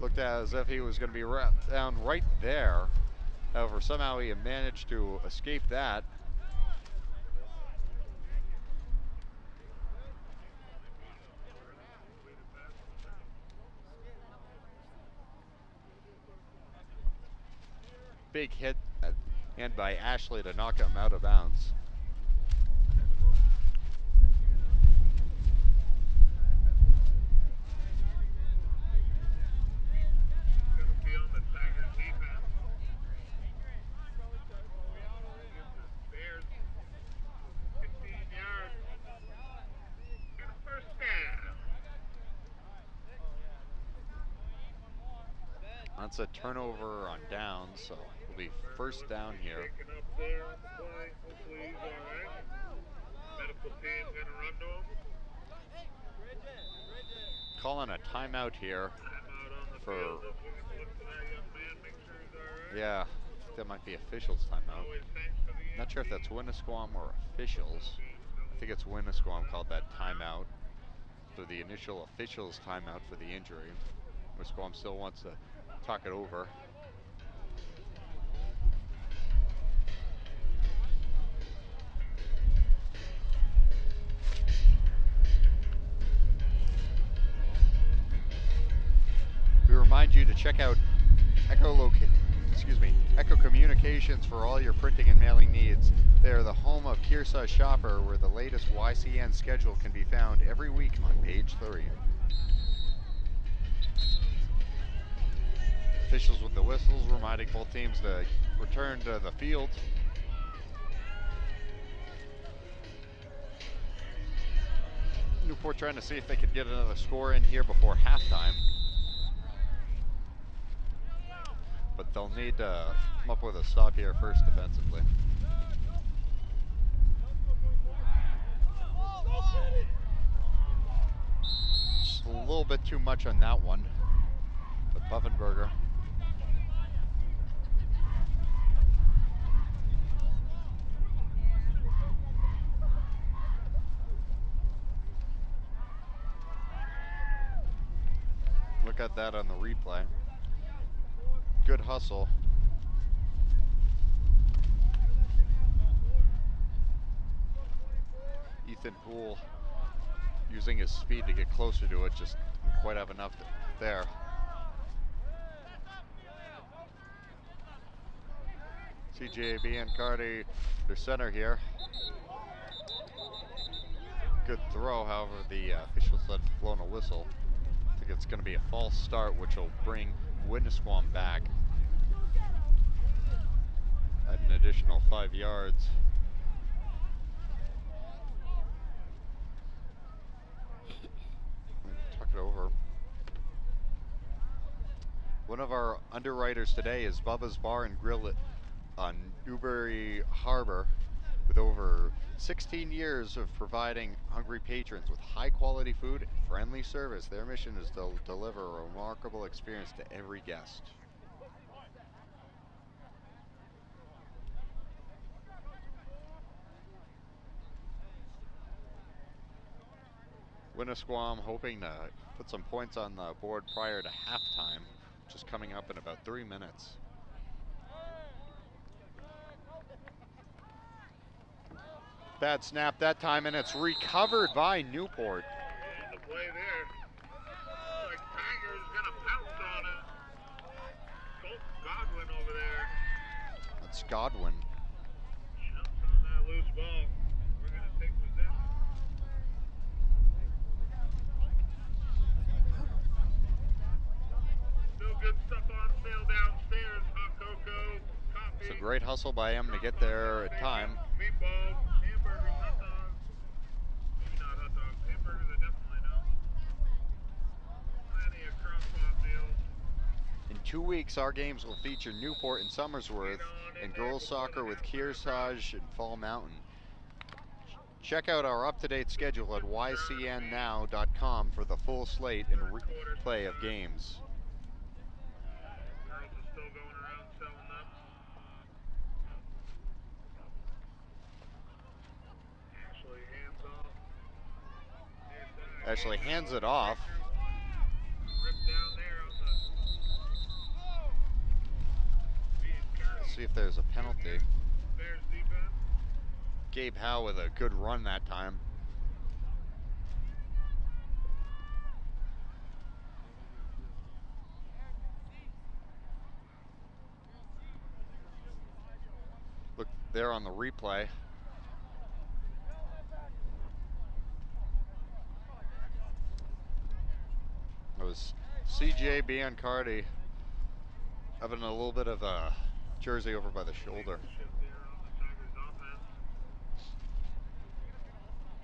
Looked as if he was going to be wrapped down right there. However, somehow he managed to escape that. Big hit and by Ashley to knock him out of bounds. That's a turnover on downs, so it'll be first down here. Calling a timeout here for, yeah, that might be officials timeout. Not sure if that's Winnisquam or officials. I think it's Winnisquam called that timeout. So the initial officials timeout for the injury. Winnisquam still wants to talk it over. We remind you to check out Echo Communications for all your printing and mailing needs. They are the home of Kearsarge Shopper, where the latest YCN schedule can be found every week on page 3. Officials with the whistles reminding both teams to return to the field. Newport trying to see if they could get another score in here before halftime. But they'll need to come up with a stop here first defensively. Just a little bit too much on that one. But Buffenberger. Look at that on the replay. Good hustle. Ethan Poole using his speed to get closer to it, just didn't quite have enough there. CJ Biancardi, their center here. Good throw, however, the officials had blown a whistle. I think it's going to be a false start, which will bring Winnisquam back at an additional 5 yards. One of our underwriters today is Bubba's Bar and Grill on Newbury Harbor, with over 16 years of providing hungry patrons with high quality food and friendly service. Their mission is to deliver a remarkable experience to every guest. Winnisquam hoping to put some points on the board prior to halftime, just coming up in about 3 minutes. Bad snap that time, and it's recovered by Newport. The play there. Looks like Tiger's gonna pounce on it. Colton Godwin over there. That's Godwin. Jumps on that loose ball. We're gonna take possession. Still good stuff on sale downstairs. Hot cocoa, coffee. It's a great hustle by him to get there at time. Meatballs, hamburgers, hot dogs. Maybe not hot dogs. Hamburgers, I definitely know. Plenty of crock-pot meals. In 2 weeks, our games will feature Newport and Somersworth, and girls soccer with Kearsarge and Fall Mountain. Check out our up-to-date schedule at ycnnow.com for the full slate and replay of games. Girls are still going around selling them. Ashley hands off. Ashley hands it off. Ripped down there on the Let's see if there's a penalty. Bears defense. Gabe Howe with a good run that time. Look there on the replay. It was CJ Biancardi having a little bit of a jersey over by the shoulder. Shift there on the Tigers offense.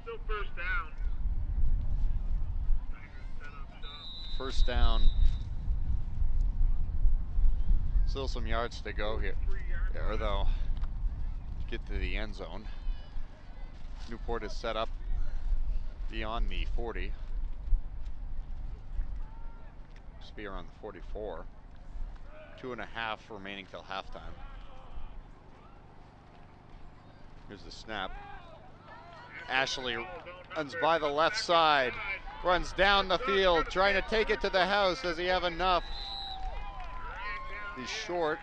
Still first down. Tigers set up shop. First down. Still some yards to go here. 3 yards. Or though, to get to the end zone. Newport is set up beyond the 40. Should be around the 44. 2.5 remaining till halftime. Here's the snap. Ashley runs by the left side, runs down the field, trying to take it to the house. Does he have enough? He's short,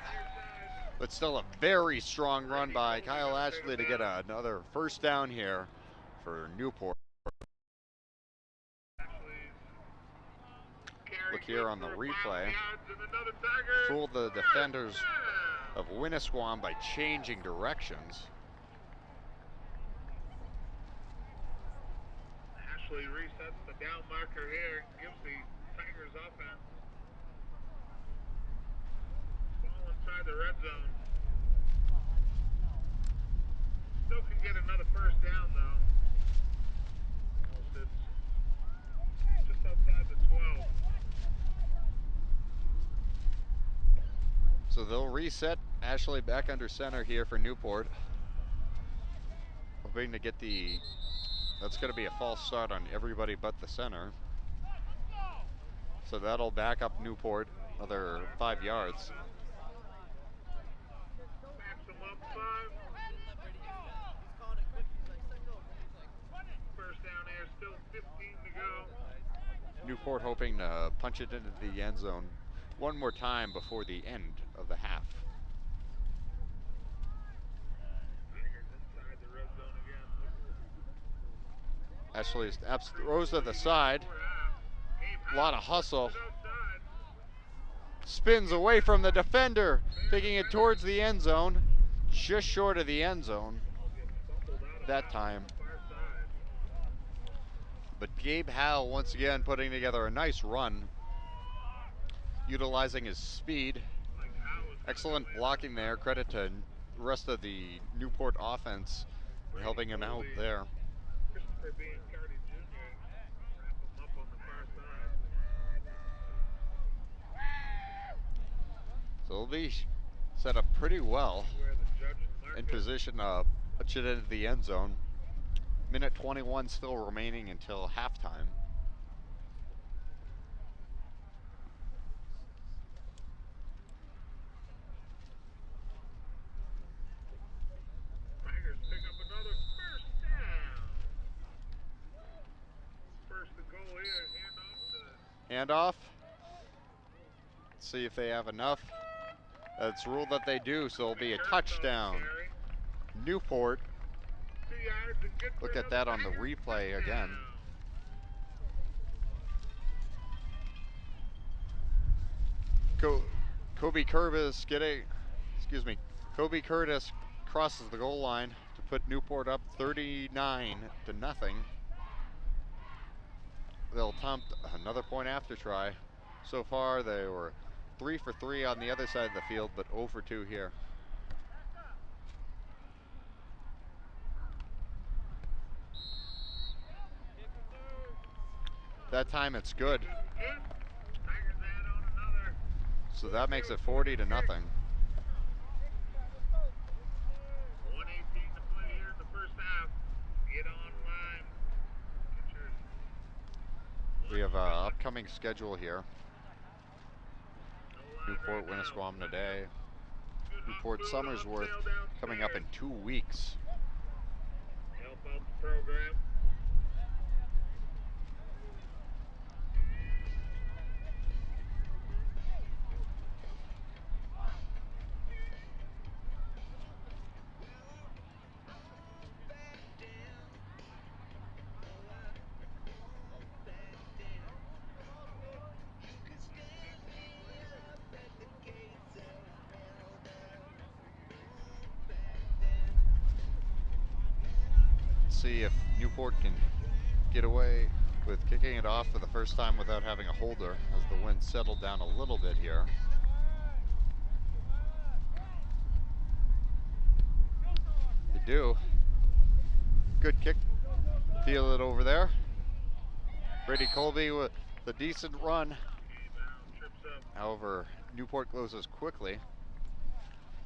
but still a very strong run by Kyle Ashley to get another first down here for Newport. Look here on the replay. Fooled the defenders of Winnisquam by changing directions. Ashley resets the down marker here, gives the Tigers offense. Ball inside the red zone. Still can get another first down though. Almost it's just outside the 12. So they'll reset Ashley back under center here for Newport. Hoping to get that's going to be a false start on everybody but the center. So that'll back up Newport another 5 yards. Backs them up 5. First down here, still 15 to go. Newport hoping to punch it into the end zone one more time before the end of the half. Tigers inside the red zone again. Ashley throws to the side. A lot of hustle. Spins away from the defender, taking it towards the end zone. Just short of the end zone that time. But Gabe Howe once again putting together a nice run, utilizing his speed. Excellent blocking there. Credit to the rest of the Newport offense for helping him out there. Christopher Biancardi Jr. wrap him up on the far side. So they'll be set up pretty well Where the judges mark in it. position to put it into the end zone. Minute 21 still remaining until halftime. Tigers pick up another first down. First and goal here. Handoff. Let's see if they have enough. It's ruled that they do, so it'll be a touchdown. Newport. 2 yards and good for Look at that on the another replay touchdown. again. Kobe Curtis crosses the goal line to put Newport up 39-0. They'll attempt another point after try. So far they were 3 for 3 on the other side of the field, but 0 for 2 here. That time it's good. Tigers add on another. So that makes it 40-0. 1:18 to play here in the first half. Get online. Get your We have an upcoming schedule here. Newport, Winnisquam today. Newport Somersworth coming up in 2 weeks. Help out the program. See if Newport can get away with kicking it off for the first time without having a holder as the wind settled down a little bit here. They do. Good kick. Feel it over there. Brady Colby with the decent run. However, Newport closes quickly.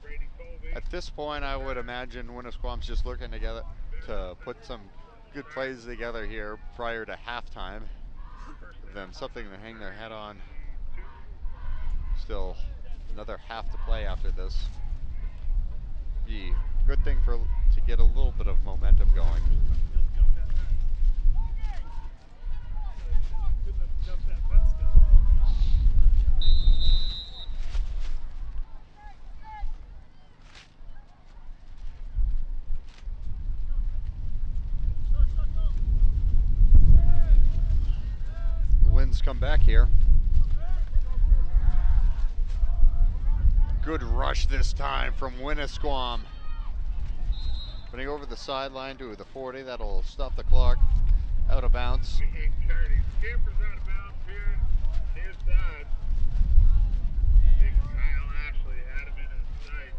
Brady Colby. At this point, I would imagine Winnisquam's just looking together to put some good plays together here prior to halftime. Give them something to hang their head on. Still another half to play after this. Be a good thing to get a little bit of momentum going. Come back here. Good rush this time from Winnisquam. Putting over the sideline to the 40, that'll stop the clock. Out of bounds. Being Cardi. Scampers out of bounds here. Near side. Big Kyle Ashley had him in his sight.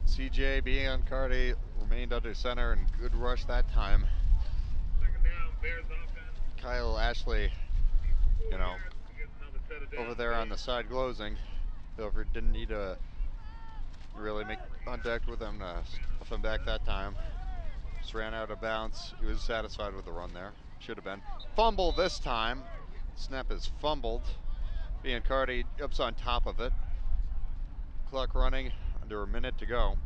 CJ Biancardi remained under center and good rush that time. Second down, Bears offense. Kyle Ashley, you know, To get another set of over downs. there on the side closing. However, didn't need to really make contact with him to stuff him back that time. Just ran out of bounds. He was satisfied with the run there. Should have been. Fumble this time. Snap is fumbled. Biancardi jumps on top of it. Clock running, under a minute to go.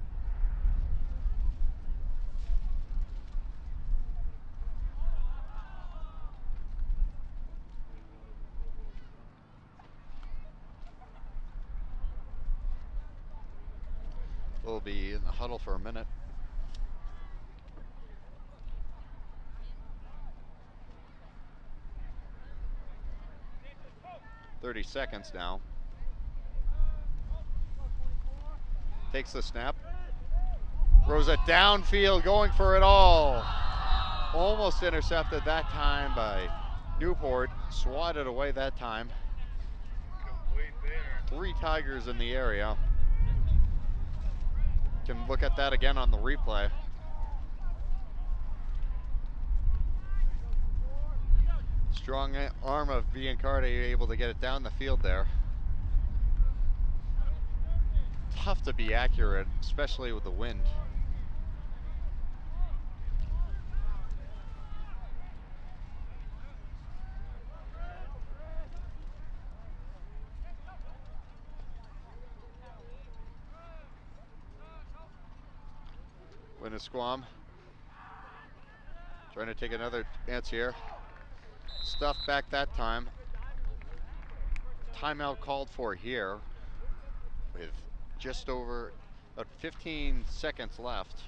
We'll be in the huddle for a minute. "30 seconds now. Takes the snap. Throws it downfield, going for it all. Almost intercepted that time by Newport. Swatted away that time. Complete there. 3 Tigers in the area. Can look at that again on the replay. Strong arm of Biancardi able to get it down the field there. tough to be accurate, especially with the wind. Winnisquam trying to take another chance here. Stuff back that time. Timeout called for here with just over about 15 seconds left.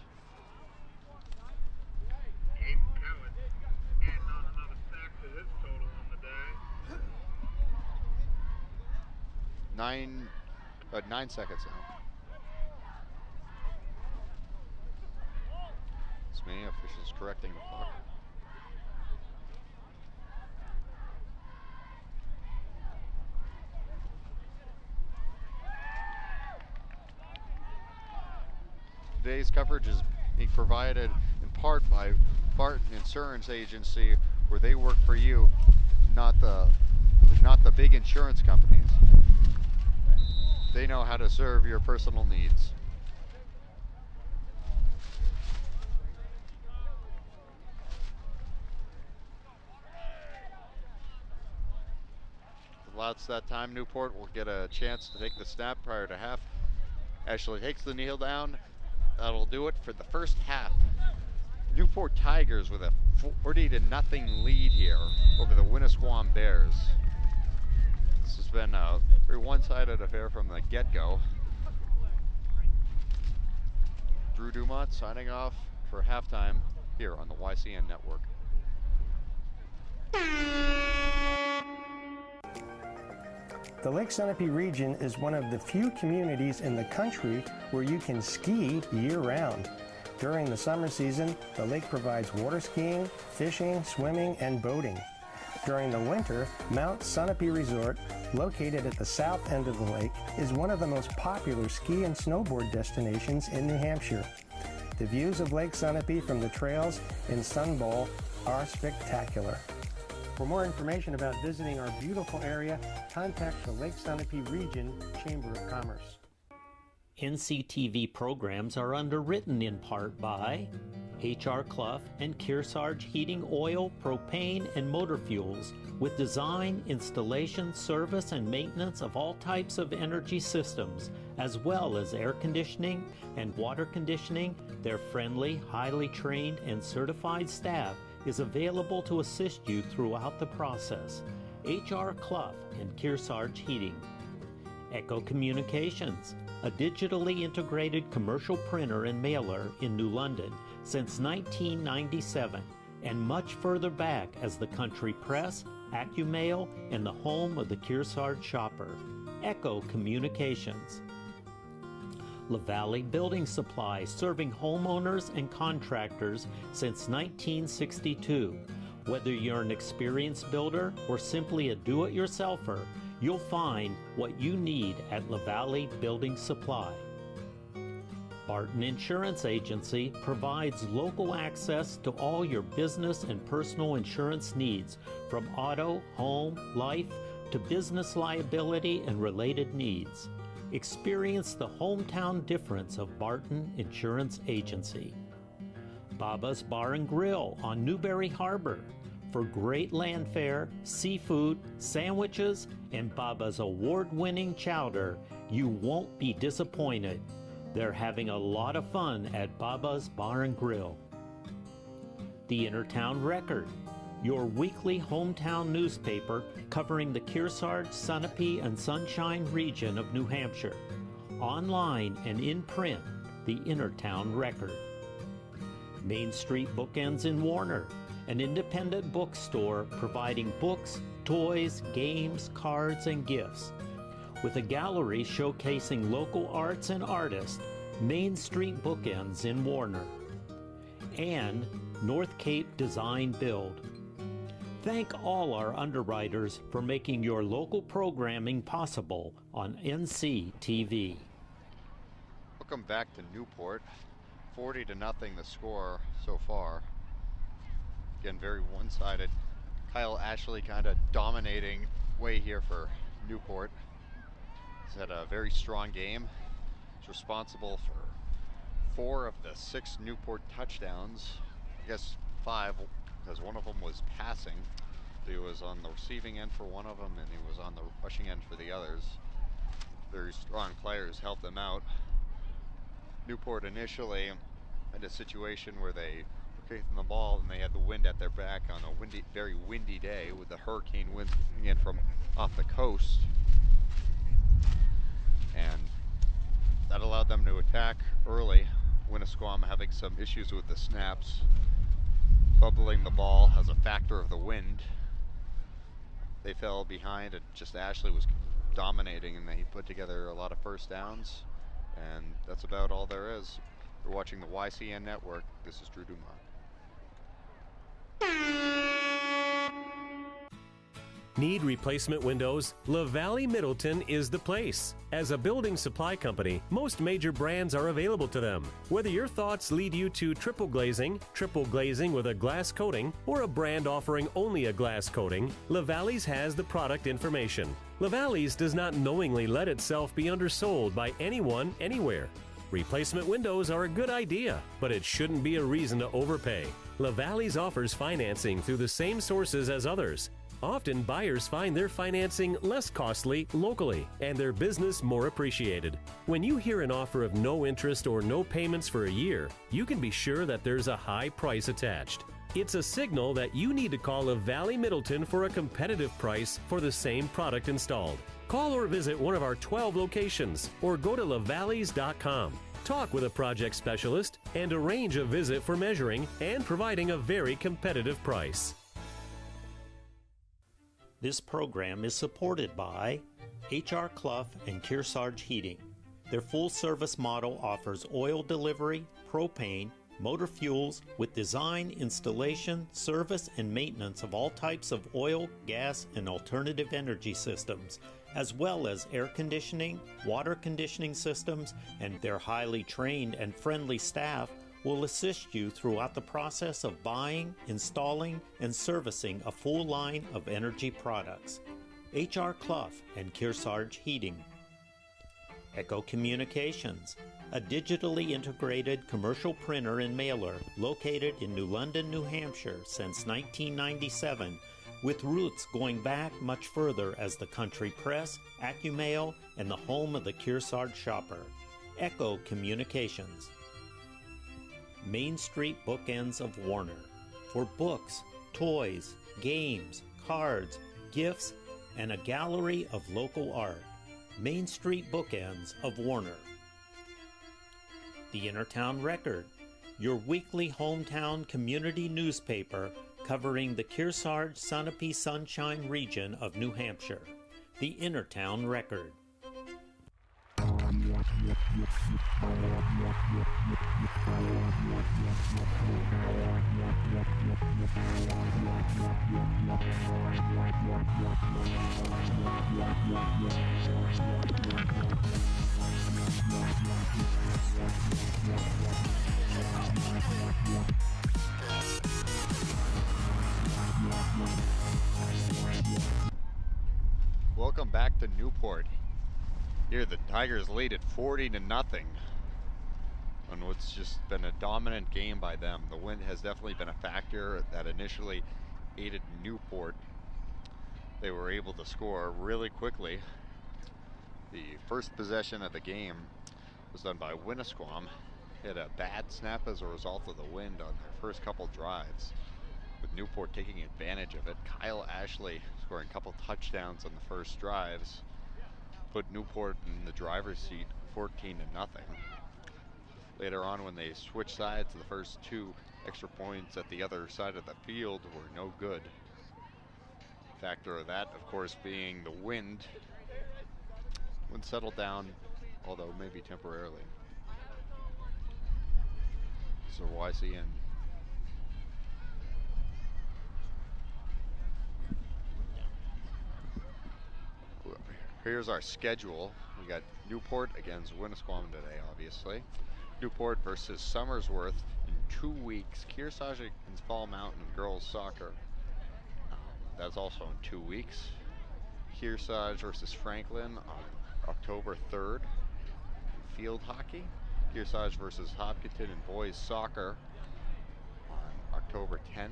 Aiden Cowan adding on another sack to his total on the day. 9 seconds now. It's me, officials correcting the clock. Today's coverage is being provided in part by Barton Insurance Agency, where they work for you, not the big insurance companies. They know how to serve your personal needs. Lots that time, Newport will get a chance to take the snap prior to half. Ashley takes the kneel down. That'll do it for the first half. Newport Tigers with a 40-0 lead here over the Winnisquam Bears. This has been a very one-sided affair from the get-go. Drew Dumont signing off for halftime here on the YCN Network. The Lake Sunapee region is one of the few communities in the country where you can ski year-round. During the summer season, the lake provides water skiing, fishing, swimming, and boating. During the winter, Mount Sunapee Resort, located at the south end of the lake, is one of the most popular ski and snowboard destinations in New Hampshire. The views of Lake Sunapee from the trails in Sun Bowl are spectacular. For more information about visiting our beautiful area, contact the Lake Sunapee Region Chamber of Commerce. NCTV programs are underwritten in part by H.R. Clough and Kearsarge Heating Oil, Propane, and Motor Fuels, with design, installation, service, and maintenance of all types of energy systems, as well as air conditioning and water conditioning. Their friendly, highly trained, and certified staff is available to assist you throughout the process. H.R. Clough and Kearsarge Heating. Echo Communications, a digitally integrated commercial printer and mailer in New London since 1997, and much further back as the Country Press, AccuMail, and the home of the Kearsarge shopper. Echo Communications. LaValle Building Supply, serving homeowners and contractors since 1962. Whether you're an experienced builder or simply a do-it-yourselfer, you'll find what you need at LaValle Building Supply. Barton Insurance Agency provides local access to all your business and personal insurance needs, from auto, home, life, to business liability and related needs. Experience the hometown difference of Barton Insurance Agency. Baba's Bar and Grill on Newberry Harbor for great land fare, seafood, sandwiches, and Baba's award-winning chowder. You won't be disappointed. They're having a lot of fun at Baba's Bar and Grill. The Innertown Record, your weekly hometown newspaper covering the Kearsarge, Sunapee, and Sunshine region of New Hampshire. Online and in print, the Innertown Record. Main Street Bookends in Warner, an independent bookstore providing books, toys, games, cards, and gifts. With a gallery showcasing local arts and artists, Main Street Bookends in Warner. And North Cape Design Build. Thank all our underwriters for making your local programming possible on NCTV. Welcome back to Newport. 40-0 the score so far. Again, very one-sided. Kyle Ashley kind of dominating way here for Newport. He's had a very strong game. He's responsible for 4 of the 6 Newport touchdowns. I guess 5, because one of them was passing. He was on the receiving end for one of them, and he was on the rushing end for the others. Very strong players helped them out. Newport initially had a situation where they were kicking the ball and they had the wind at their back on a windy, very windy day with the hurricane winds coming in from off the coast. And that allowed them to attack early. Winnisquam having some issues with the snaps, bubbling the ball as a factor of the wind. They fell behind, and just Ashley was dominating, and he put together a lot of first downs, and that's about all there is. You're watching the YCN Network. This is Drew Dumont. Need replacement windows? LaValle Middleton is the place. As a building supply company, most major brands are available to them. Whether your thoughts lead you to triple glazing with a glass coating, or a brand offering only a glass coating, LaValle's has the product information. LaValle's does not knowingly let itself be undersold by anyone, anywhere. Replacement windows are a good idea, but it shouldn't be a reason to overpay. LaValle's offers financing through the same sources as others. Often, buyers find their financing less costly locally and their business more appreciated. When you hear an offer of no interest or no payments for a year, you can be sure that there's a high price attached. It's a signal that you need to call LaValle Middleton for a competitive price for the same product installed. Call or visit one of our 12 locations or go to lavalles.com. Talk with a project specialist and arrange a visit for measuring and providing a very competitive price. This program is supported by H.R. Clough and Kearsarge Heating. Their full-service model offers oil delivery, propane, motor fuels with design, installation, service, and maintenance of all types of oil, gas, and alternative energy systems, as well as air conditioning, water conditioning systems, and their highly trained and friendly staff will assist you throughout the process of buying, installing, and servicing a full line of energy products. H.R. Clough and Kearsarge Heating. Echo Communications, a digitally integrated commercial printer and mailer located in New London, New Hampshire since 1997, with roots going back much further as the country press, AccuMail, and the home of the Kearsarge shopper. Echo Communications. Main Street Bookends of Warner, for books, toys, games, cards, gifts, and a gallery of local art. Main Street Bookends of Warner. The Innertown Record, your weekly hometown community newspaper covering the Kearsarge Sunapee Sunshine region of New Hampshire. The Innertown Record. Welcome back to Newport. Here the Tigers lead at 40-0 on what's just been a dominant game by them. The wind has definitely been a factor that initially aided Newport. They were able to score really quickly. The first possession of the game was done by Winnisquam. Hit a bad snap as a result of the wind on their first couple drives, with Newport taking advantage of it. Kyle Ashley scoring a couple touchdowns on the first drives, put Newport in the driver's seat 14-0. Later on, when they switched sides, the first 2 extra points at the other side of the field were no good. Factor of that, of course, being the wind. Wind settled down, although maybe temporarily. So YCN. Here's our schedule. We got Newport against Winnisquam today, obviously. Newport versus Somersworth in 2 weeks. Kearsarge against Fall Mountain girls soccer. That's also in 2 weeks. Kearsarge versus Franklin on October 3rd. field hockey. Kearsarge versus Hopkinton in boys soccer on October 10th.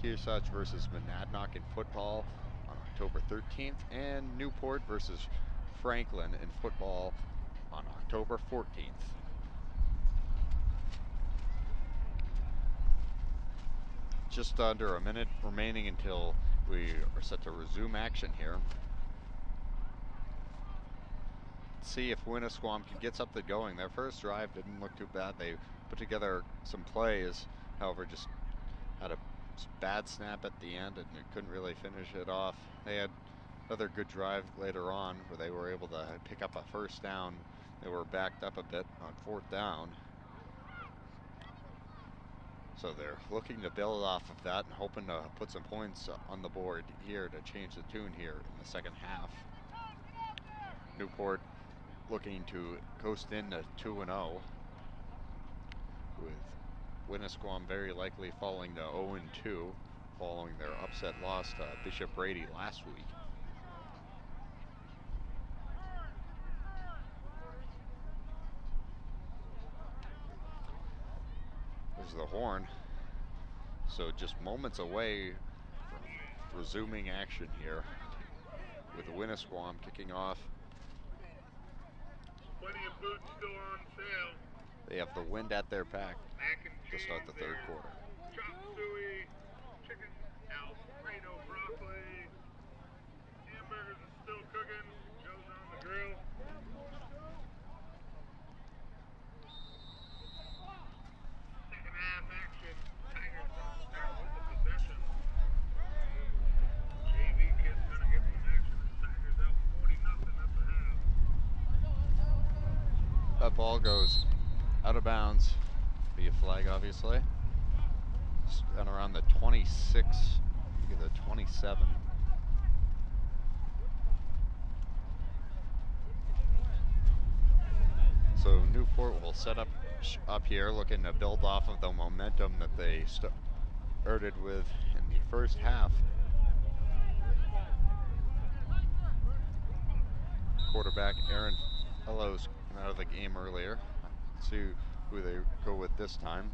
Kearsarge versus Monadnock in football on October 13th. And Newport versus Franklin in football on October 14th. Just under a minute remaining until we are set to resume action here. See if Winnisquam can get something going. Their first drive didn't look too bad. They put together some plays, however, just had a bad snap at the end and couldn't really finish it off. They had another good drive later on where they were able to pick up a first down. They were backed up a bit on fourth down. So they're looking to build off of that and hoping to put some points on the board here to change the tune here in the second half. Newport looking to coast into 2-0, with Winnisquam very likely falling to 0-2 following their upset loss to Bishop Brady last week. There's the horn. So just moments away from resuming action here, with Winnisquam kicking off. Plenty of food still on sale. They have the wind at their back Mac and to cheese start the third there. quarter. Chop suey, chicken Alfredo broccoli, hamburgers are still cooking. Joe's on the grill. Second half action. Tigers gonna start with the possession. JV kid's gonna get some action. The Tigers out 40-0 at the half. That ball goes out of bounds via flag, obviously. And around the 26, I think the 27. So Newport will set up here, looking to build off of the momentum that they started with in the first half. Quarterback Aaron Fellows came out of the game earlier. Let's see who they go with this time.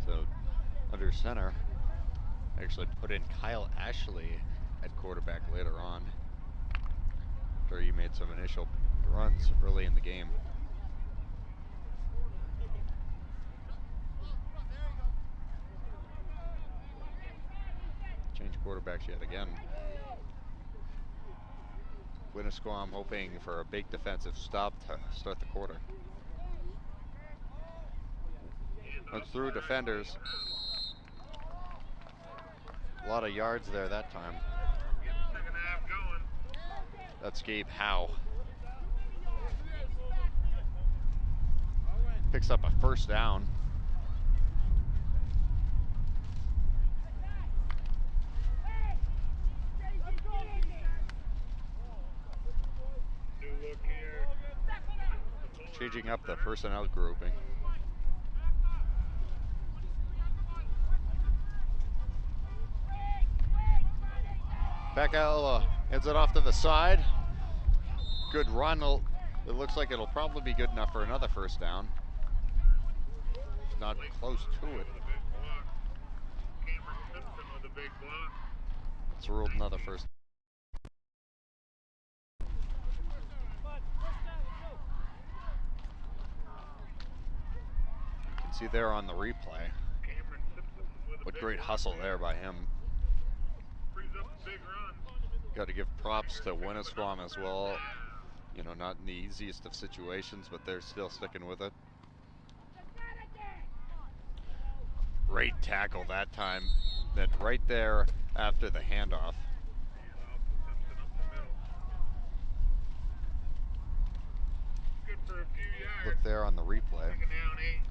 So under center, I actually put in Kyle Ashley at quarterback later on, after he made some initial runs early in the game. Change quarterbacks yet again. Winnisquam hoping for a big defensive stop to start the quarter. Went through defenders. A lot of yards there that time. Second half going. That's Gabe Howe. Picks up a first down. New look here. Changing up the personnel grouping. Beckel ends it off to the side. Good run. It looks like it'll probably be good enough for another first down. Not close to it. Cameron Simpson with a big block. It's ruled another first. You can see there on the replay. Cameron Simpson with a What big great block hustle there. there by him. Frees up a big run. Got to give props to Winnisquam as well. You know, not in the easiest of situations, but they're still sticking with it. Great tackle that time. Then right there after the handoff. And off to Simpson up the middle. Good for a few yards. Look there on the replay. Second down 8.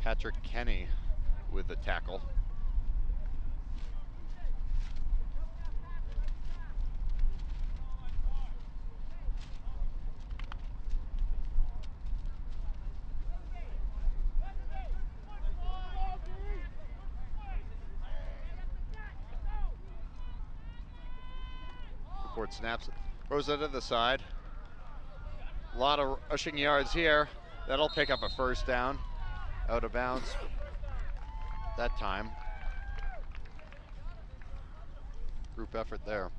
Patrick Kenny with the tackle. Newport snaps it, throws it to the side. A lot of rushing yards here. That'll pick up a first down. Out of bounds that time. Group effort there.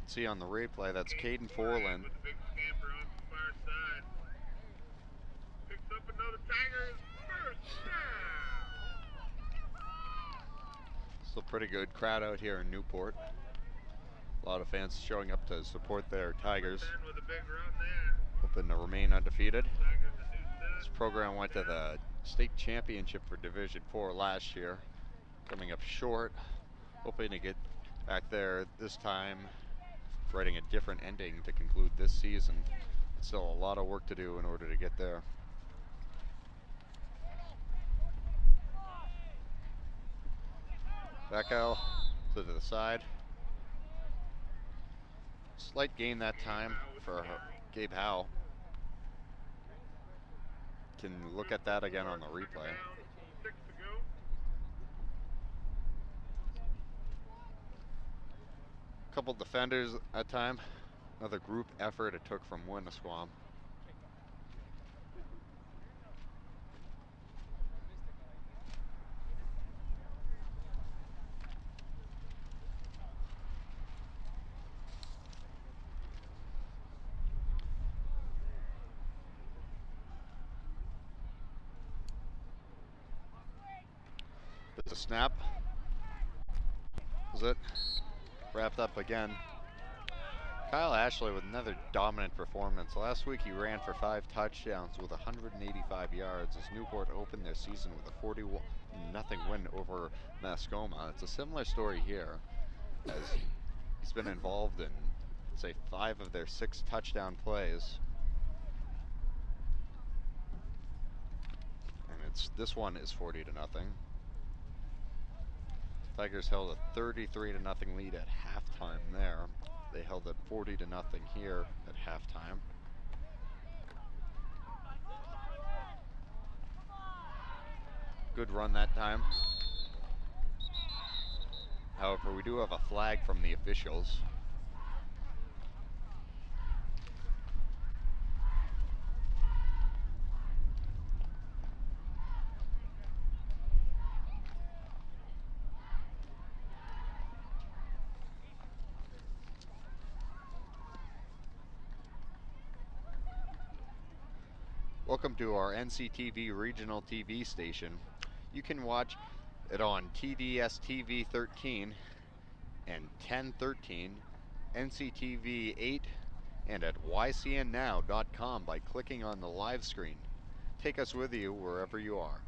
See on the replay, that's Caden Forland. With the big scamper off the far side. Picks up another Tigers first down. Still pretty good crowd out here in Newport. A lot of fans showing up to support their Tigers, With a big run there. hoping to remain undefeated. Tigers a new set. This program went to the state championship for Division 4 last year, coming up short, hoping to get back there this time, writing a different ending to conclude this season. Still a lot of work to do in order to get there. Back out to the side. Slight gain that time for Gabe Howe. Can look at that again on the replay. 6 to go. Couple defenders at time. Another group effort it took from Winnisquam. There's a snap. Was it? Wrapped up again. Kyle Ashley with another dominant performance. Last week he ran for 5 touchdowns with 185 yards as Newport opened their season with a 41-0 win over Mascoma. It's a similar story here, as he's been involved in, say, 5 of their 6 touchdown plays. And this one is 40-0. Tigers held a 33-0 lead at halftime there. They held it 40-0 here at halftime. Good run that time. However, we do have a flag from the officials. Welcome to our NCTV regional TV station. You can watch it on TDS TV 13 and 1013, NCTV 8, and at ycnnow.com by clicking on the live screen. Take us with you wherever you are.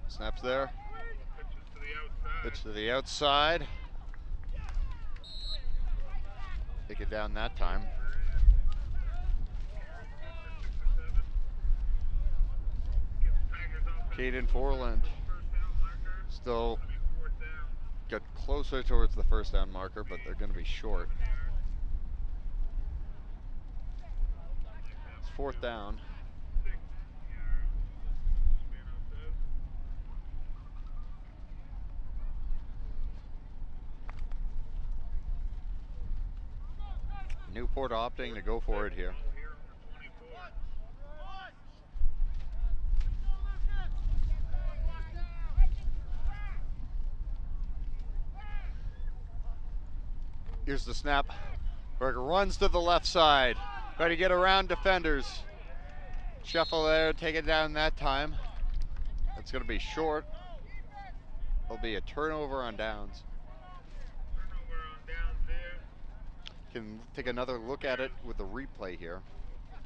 Snaps there. Pitch to the outside. Take it down that time. Caden Forland still got closer towards the first down marker, but they're going to be short. It's 4th down. Newport opting to go for it here. Here's the snap. Berger runs to the left side. Try to get around defenders. Shuffle there, take it down that time. It's going to be short. There'll be a turnover on downs. Can take another look at it with the replay here.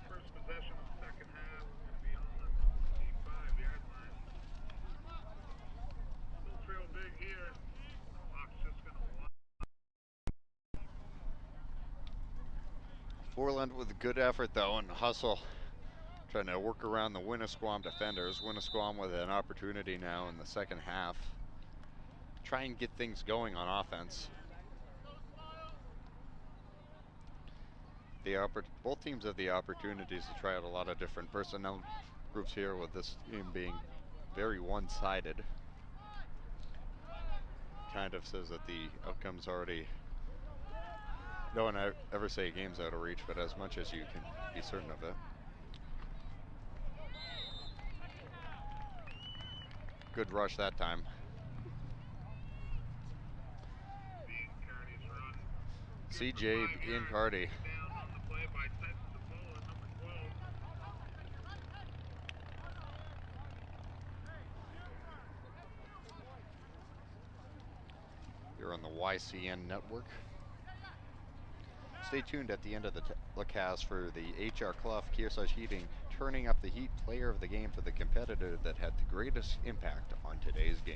First possession of the second half, going to be on the 5-yard line. Still trail big here. Clock's just going to Forland with good effort though and hustle. Trying to work around the Winnisquam defenders. Winnisquam with an opportunity now in the second half. Try and get things going on offense. Both teams have the opportunities to try out a lot of different personnel groups here, with this game being very one-sided. Kind of says that the outcome's already, no one ever say a game's out of reach, but as much as you can be certain of it. Good rush that time. CJ Ian Cardy. You're on the YCN network. Stay tuned at the end of the telecast for the HR Clough Kearsarge Heating turning up the heat player of the game for the competitor that had the greatest impact on today's game.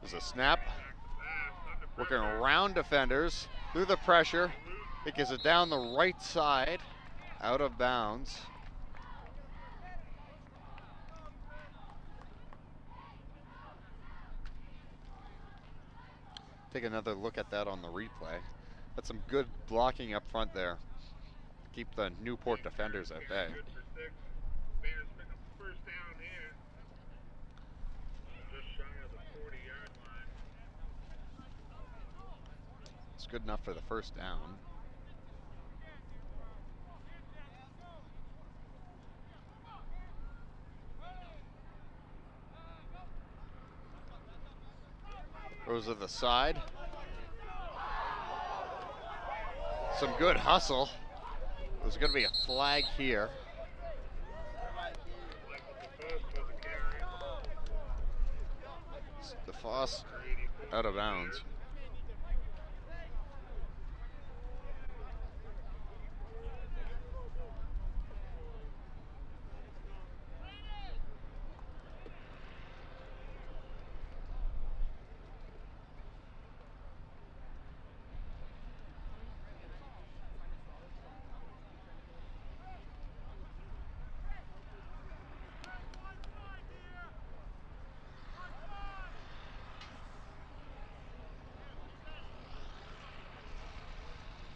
There's a snap. Working around defenders through the pressure. It gets it down the right side, out of bounds. Take another look at that on the replay. That's some good blocking up front there. Keep the Newport defenders at bay. It's good enough for the first down. Goes to the side. Some good hustle. There's going to be a flag here. DeFoss out of bounds.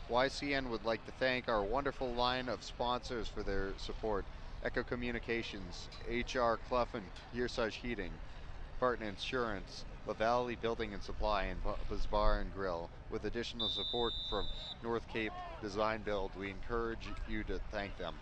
YCN would like to thank our wonderful line of sponsors for their support. Echo Communications, HR Clough and Kearsarge Heating, Barton Insurance, La Valley Building and Supply, and Bubba's Bar and Grill. With additional support from North Cape Design Build, we encourage you to thank them.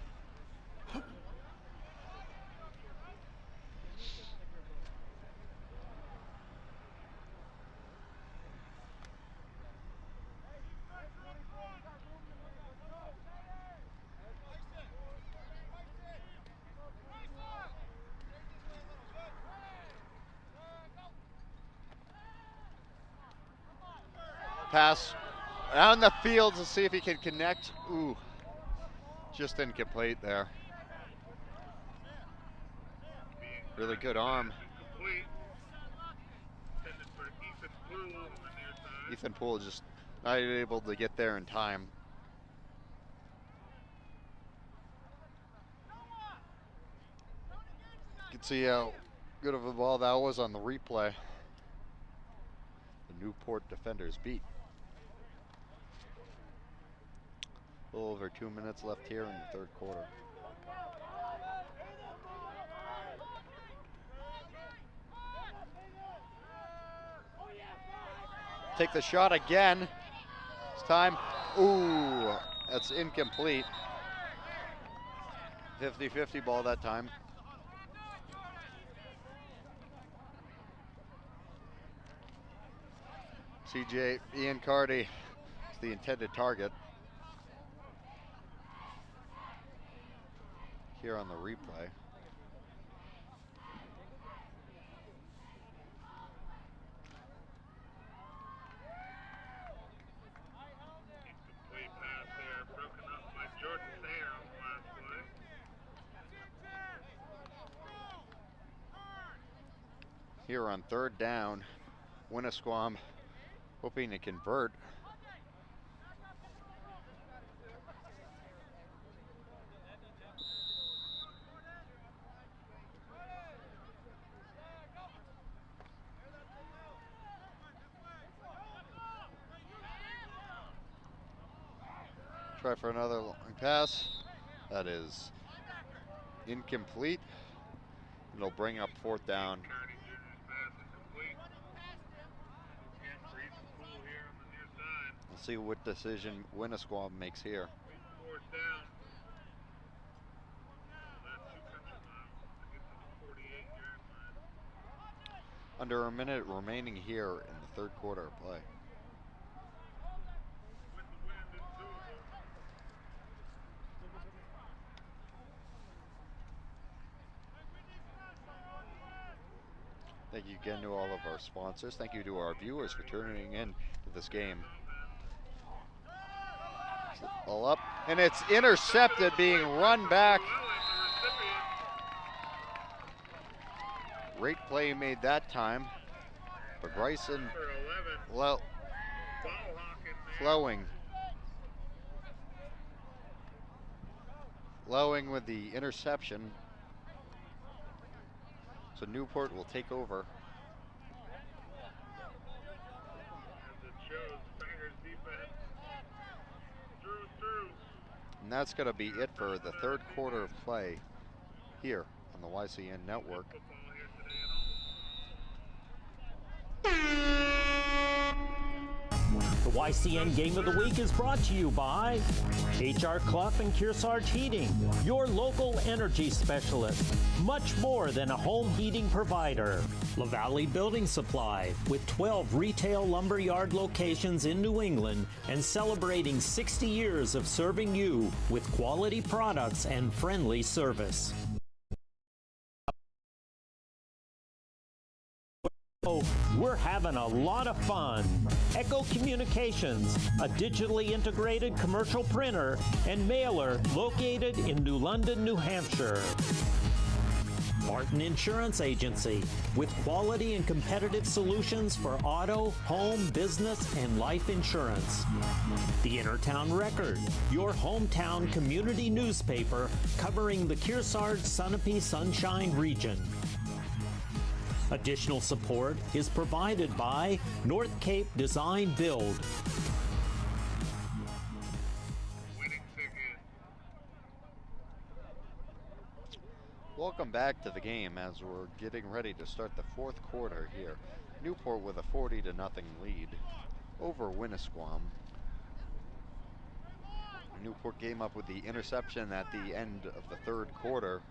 Pass down the field to see if he can connect. Ooh, just incomplete there. Really good arm. Ethan Poole just not able to get there in time. You can see how good of a ball that was on the replay. The Newport defenders beat. A little over 2 minutes left here in the third quarter. Take the shot again. It's time. Ooh, that's incomplete. 50-50 ball that time. CJ Ian Cardy is the intended target. Here on the replay. Incomplete pass there, broken up by Jordan Thayer on the last play. here on third down. Winnisquam hoping to convert. Try for another long pass. That is incomplete. It'll bring up fourth down. We'll see what decision Winnisquam makes here. Under a minute remaining here in the third quarter of play. Thank you again to all of our sponsors. Thank you to our viewers for tuning in to this game. All up, and it's intercepted, being run back. Great play made that time. But Bryson Flowing with the interception. So Newport will take over. And that's going to be it for the third quarter of play here on the YCN network. The YCN Game of the Week is brought to you by HR Clough and Kearsarge Heating, your local energy specialist. Much more than a home heating provider. LaValle Building Supply, with 12 retail lumberyard locations in New England and celebrating 60 years of serving you with quality products and friendly service. We're having a lot of fun. Echo Communications, a digitally integrated commercial printer and mailer located in New London, New Hampshire. Martin Insurance Agency, with quality and competitive solutions for auto, home, business, and life insurance. The Intertown Record, your hometown community newspaper covering the Kearsarge Sunapee Sunshine region. Additional support is provided by North Cape Design Build. Welcome back to the game as we're getting ready to start the fourth quarter here. Newport with a 40-0 lead over Winnisquam. Newport came up with the interception at the end of the third quarter,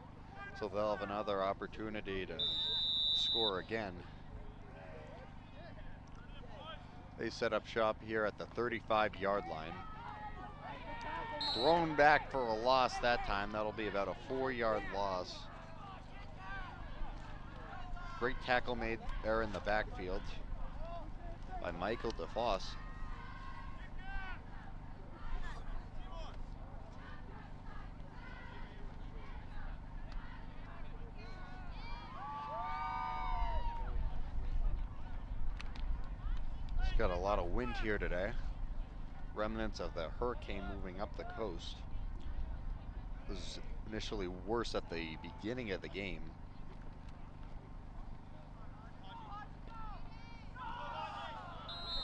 so they'll have another opportunity to score again. They set up shop here at the 35-yard line. Thrown back for a loss that time. That'll be about a 4-yard loss. Great tackle made there in the backfield by Michael DeFoss. Got a lot of wind here today. Remnants of the hurricane moving up the coast. It was initially worse at the beginning of the game.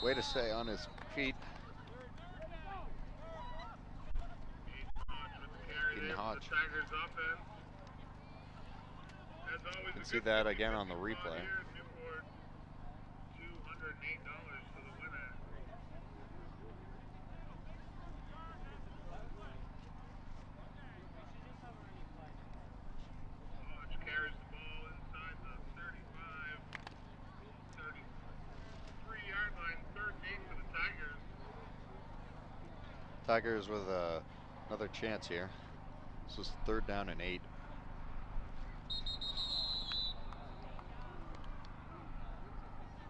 Way to stay on his feet. Keaton Hodge. You can see that again on the replay. Tigers with another chance here. This was 3rd down and 8.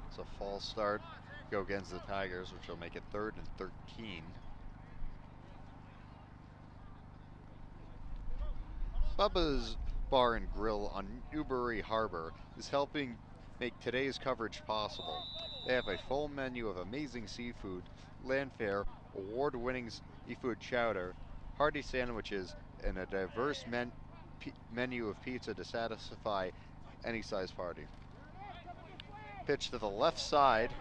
It's a false start. Go against the Tigers, which will make it 3rd and 13. Bubba's Bar and Grill on Newbury Harbor is helping make today's coverage possible. They have a full menu of amazing seafood, land fare, award-winning seafood chowder, hearty sandwiches, and a diverse menu of pizza to satisfy any size party. Pitch to the left side.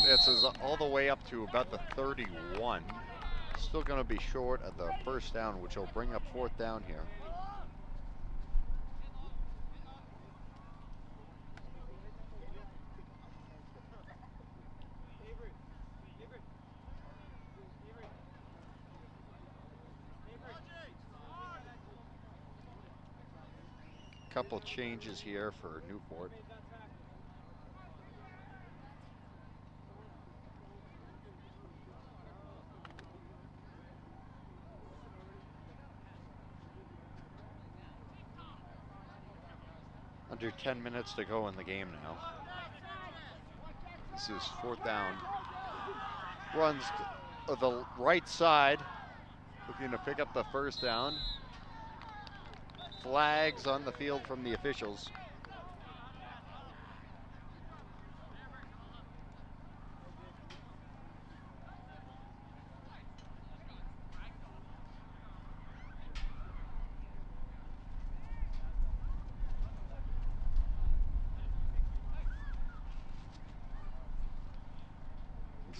This is all the way up to about the 31. Still going to be short of the first down, which will bring up fourth down here. Couple changes here for Newport. Under 10 minutes to go in the game now. This is fourth down. Runs to the right side, looking to pick up the first down. Flags on the field from the officials.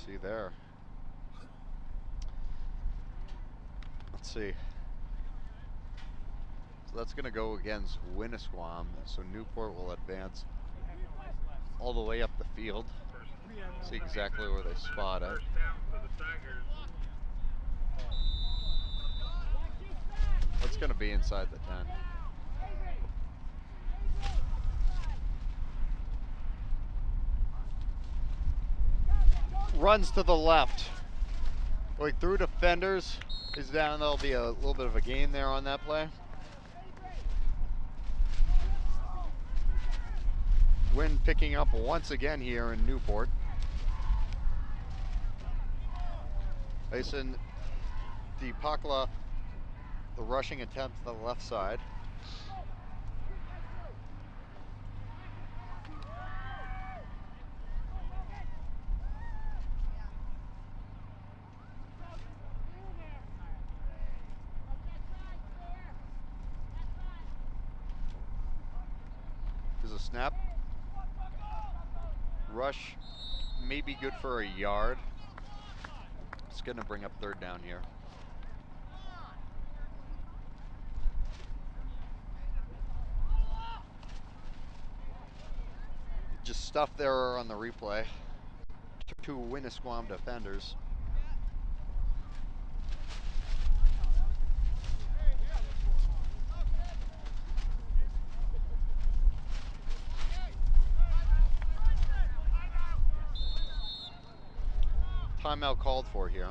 See there. Let's see. So that's going to go against Winnisquam. So Newport will advance all the way up the field. See exactly where they spot it. That's going to be inside the 10. Runs to the left. Going through defenders is down. There'll be a little bit of a gain there on that play. Wind picking up once again here in Newport. Mason DePakla, the rushing attempt to the left side. There's a snap. Rush may be good for a yard. It's going to bring up third down here. Just stuff there on the replay. Two Winnisquam defenders. Timeout called for here.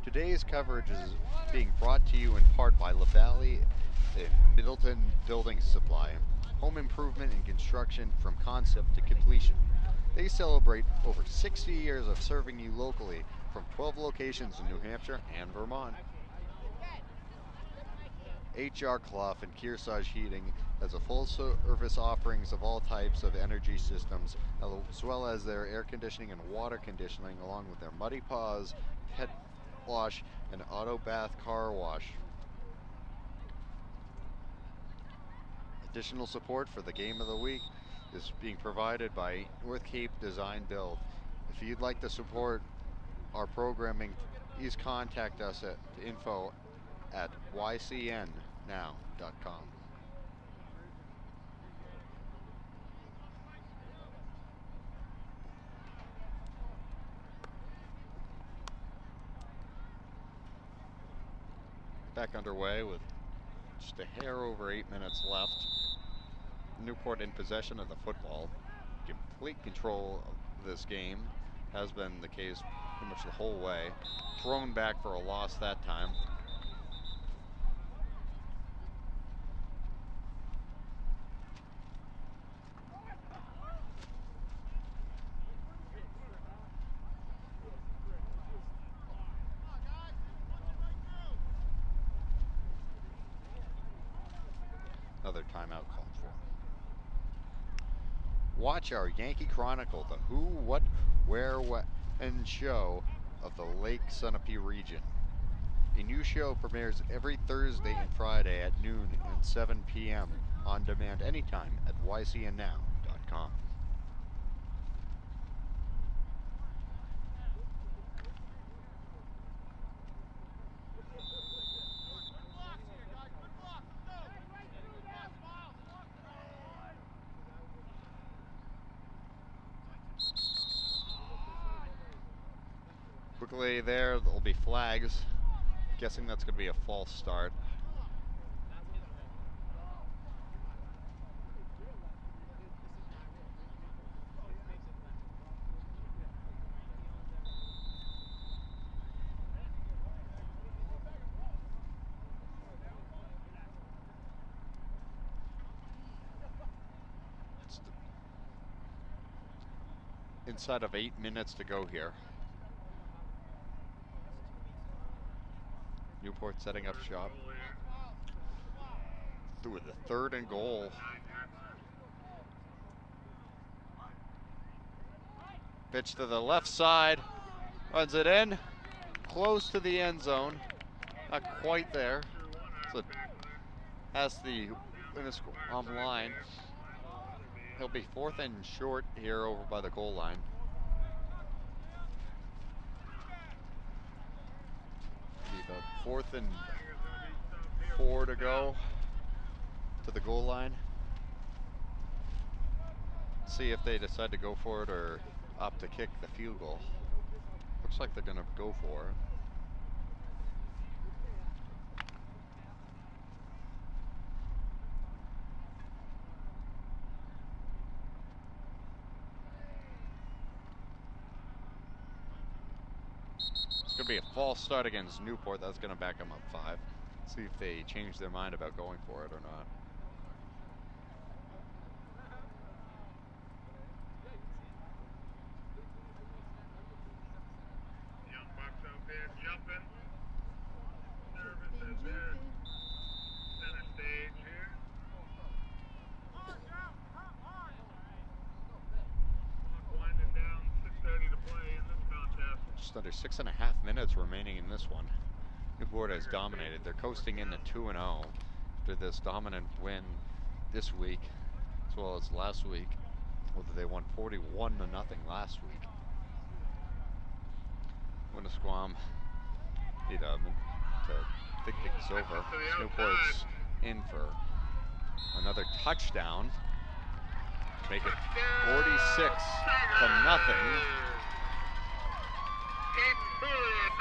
Today's coverage is being brought to you in part by LaValle and Middleton Building Supply. Home improvement and construction from concept to completion. They celebrate over 60 years of serving you locally from 12 locations in New Hampshire and Vermont. HR Clough and Kearsarge Heating has a full service offerings of all types of energy systems, as well as their air conditioning and water conditioning, along with their Muddy Paws, pet wash, and auto bath car wash. Additional support for the game of the week is being provided by North Cape Design Build. If you'd like to support our programming, please contact us at info@ycnnow.com. Back underway with just a hair over 8 minutes left. Newport in possession of the football. Complete control of this game. Has been the case pretty much the whole way. Thrown back for a loss that time. another timeout called for. Watch our Yankee Chronicle, the who, what, where, what, and show of the Lake Sunapee region. A new show premieres every Thursday and Friday at noon and 7 p.m. on demand anytime at ycnnow.com. Quickly there'll be flags. Guessing that's going to be a false start. Inside of 8 minutes to go here. Newport setting up shop. Through the 3rd and goal. Pitch to the left side. Runs it in. Close to the end zone. Not quite there. So has the Winnisquam line. He'll be 4th and short here over by the goal line. About 4th and 4 to go to the goal line. See if they decide to go for it or opt to kick the field goal. Looks like they're going to go for it. It's going to be a false start against Newport. That's going to back them up 5. See if they change their mind about going for it or not. Young bucks out there jumping. Service is there. Center stage here. Winding down, 6:30 to play in this contest. Just under 6.5 minutes remaining in this one. Newport has dominated. They're coasting into 2-0 after this dominant win this week, as well as last week. Whether they won 41-0 last week. Winnisquam need to think things over. Newport's in for another touchdown. Make it 46-0.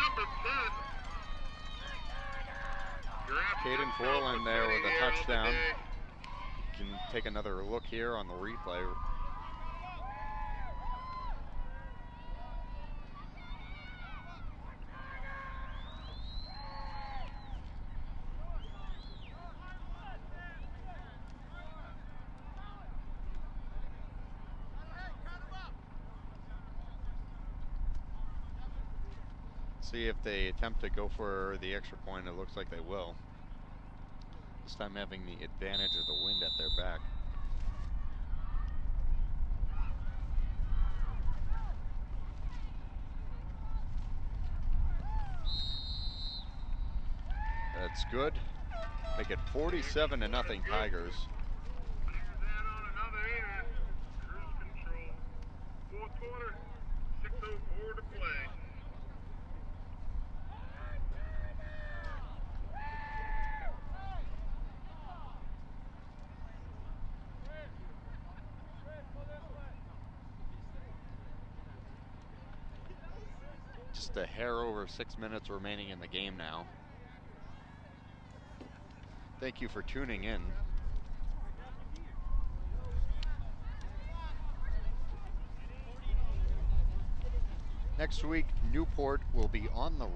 Number 10. Caden Forland there with a touchdown. You can take another look here on the replay. See if they attempt to go for the extra point. It looks like they will. This time having the advantage of the wind at their back. That's good. Make it 47-0 Tigers. Fourth quarter, 6:04 to play. Just a hair over 6 minutes remaining in the game now. Thank you for tuning in. Next week, Newport will be on the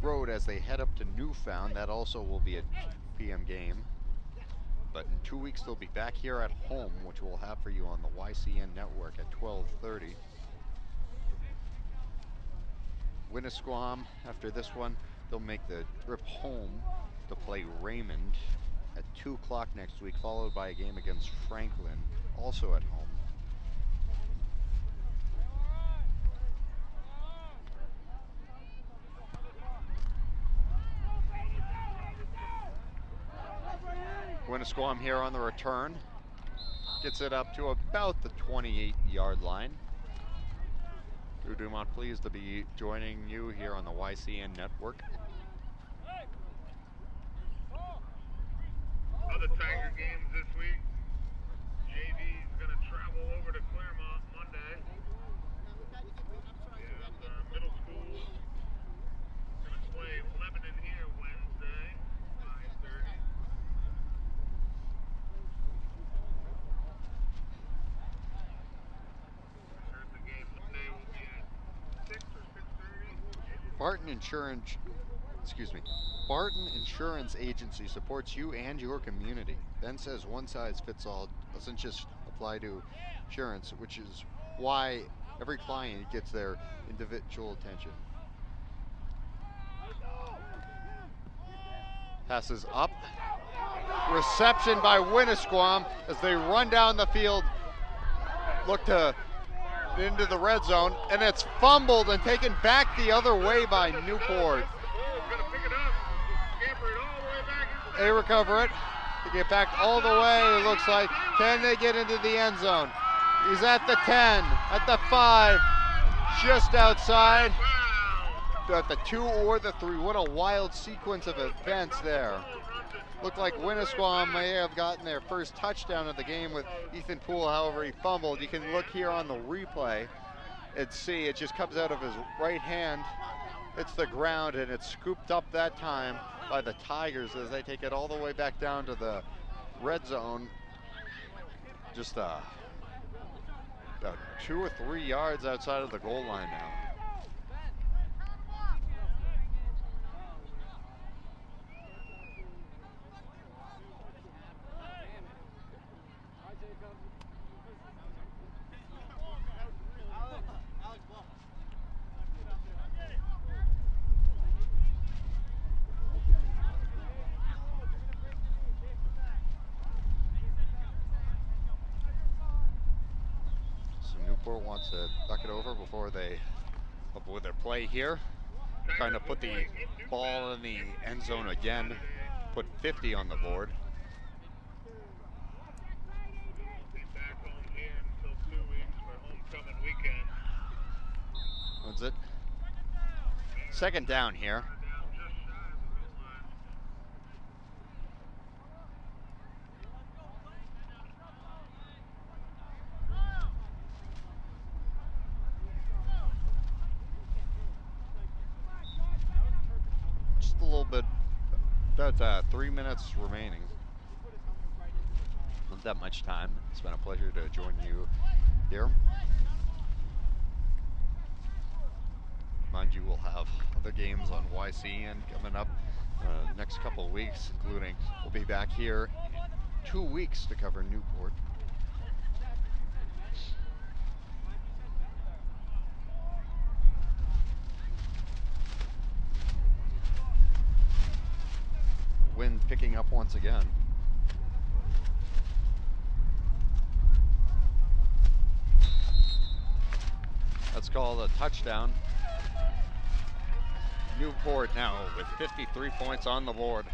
road as they head up to Newfound. That also will be a 2 p.m. game. But in 2 weeks, they'll be back here at home, which we'll have for you on the YCN network at 12:30. Winnisquam, after this one, they'll make the trip home to play Raymond at 2 o'clock next week, followed by a game against Franklin, also at home. Winnisquam here on the return. Gets it up to about the 28-yard line. Drew Dumont, pleased to be joining you here on the YCN network. Other Tiger games this week. JV is going to travel over to Claremont Monday. Middle school going to play Lebanon here Wednesday, 5:30. I heard the game Monday will be at 6 or 6:30. Barton Insurance Agency supports you and your community. Ben says one size fits all doesn't just apply to insurance, which is why every client gets their individual attention. Passes up. Reception by Winnisquam as they run down the field. Look to into the red zone, and it's fumbled and taken back the other way by Newport. They recover it. They get back all the way, it looks like. Can they get into the end zone? He's at the 10, at the 5, just outside. At the 2 or the 3. What a wild sequence of events there. Looked like Winnisquam may have gotten their first touchdown of the game with Ethan Poole, however he fumbled. You can look here on the replay and see it just comes out of his right hand. It's the ground, and it's scooped up that time by the Tigers as they take it all the way back down to the red zone. Just about 2 or 3 yards outside of the goal line now. Newport wants to duck it over before they up with their play here. Trying to put the ball in the end zone again. Put 50 on the board. Be back home here until 2 weeks for homecoming weekend. That's it. Second down here. A little bit, about 3 minutes remaining. Not that much time. It's been a pleasure to join you here. Mind you, we'll have other games on YCN coming up the next couple of weeks, including we'll be back here in 2 weeks to cover Newport. Wind picking up once again. That's called a touchdown. Newport now with 53 points on the board.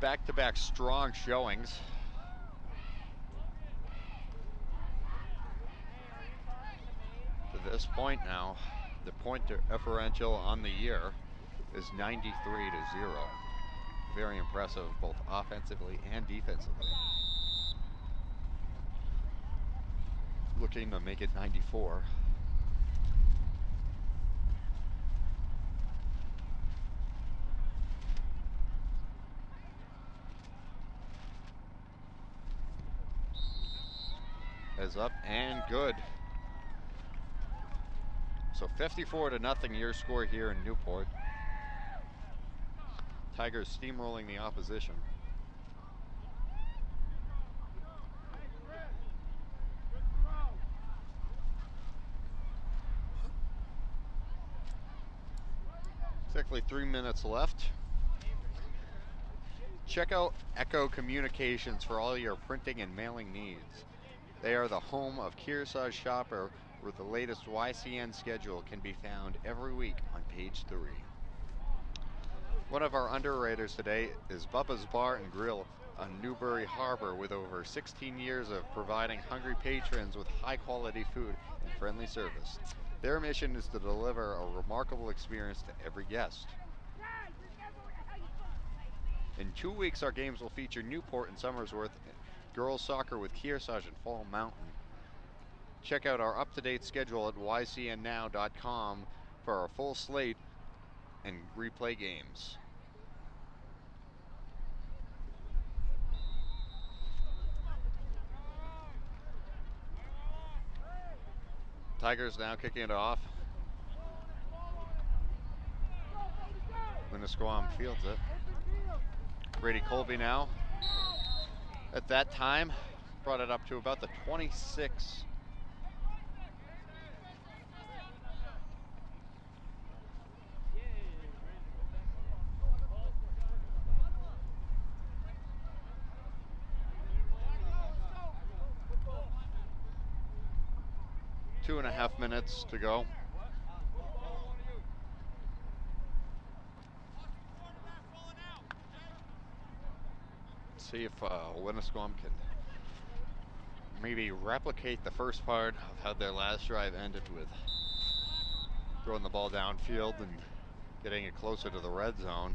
Back-to-back strong showings. To this point now, the point differential on the year is 93-0. Very impressive both offensively and defensively. Looking to make it 94. Is up and good. So 54-0 your score here in Newport. Tigers steamrolling the opposition. Exactly 3 minutes left. Check out Echo Communications for all your printing and mailing needs. They are the home of Kearsarge Shopper, where the latest YCN schedule can be found every week on page 3. One of our underwriters today is Bubba's Bar and Grill on Newbury Harbor, with over 16 years of providing hungry patrons with high quality food and friendly service. Their mission is to deliver a remarkable experience to every guest. In 2 weeks, our games will feature Newport and Somersworth, girls soccer with Kearsarge and Fall Mountain. Check out our up-to-date schedule at ycnnow.com for our full slate and replay games. Tigers now kicking it off. Winnisquam fields it. Brady Colby now. At that time, brought it up to about the 26. Two and a half minutes to go. See if Winnisquam can maybe replicate the first part of how their last drive ended, with throwing the ball downfield and getting it closer to the red zone,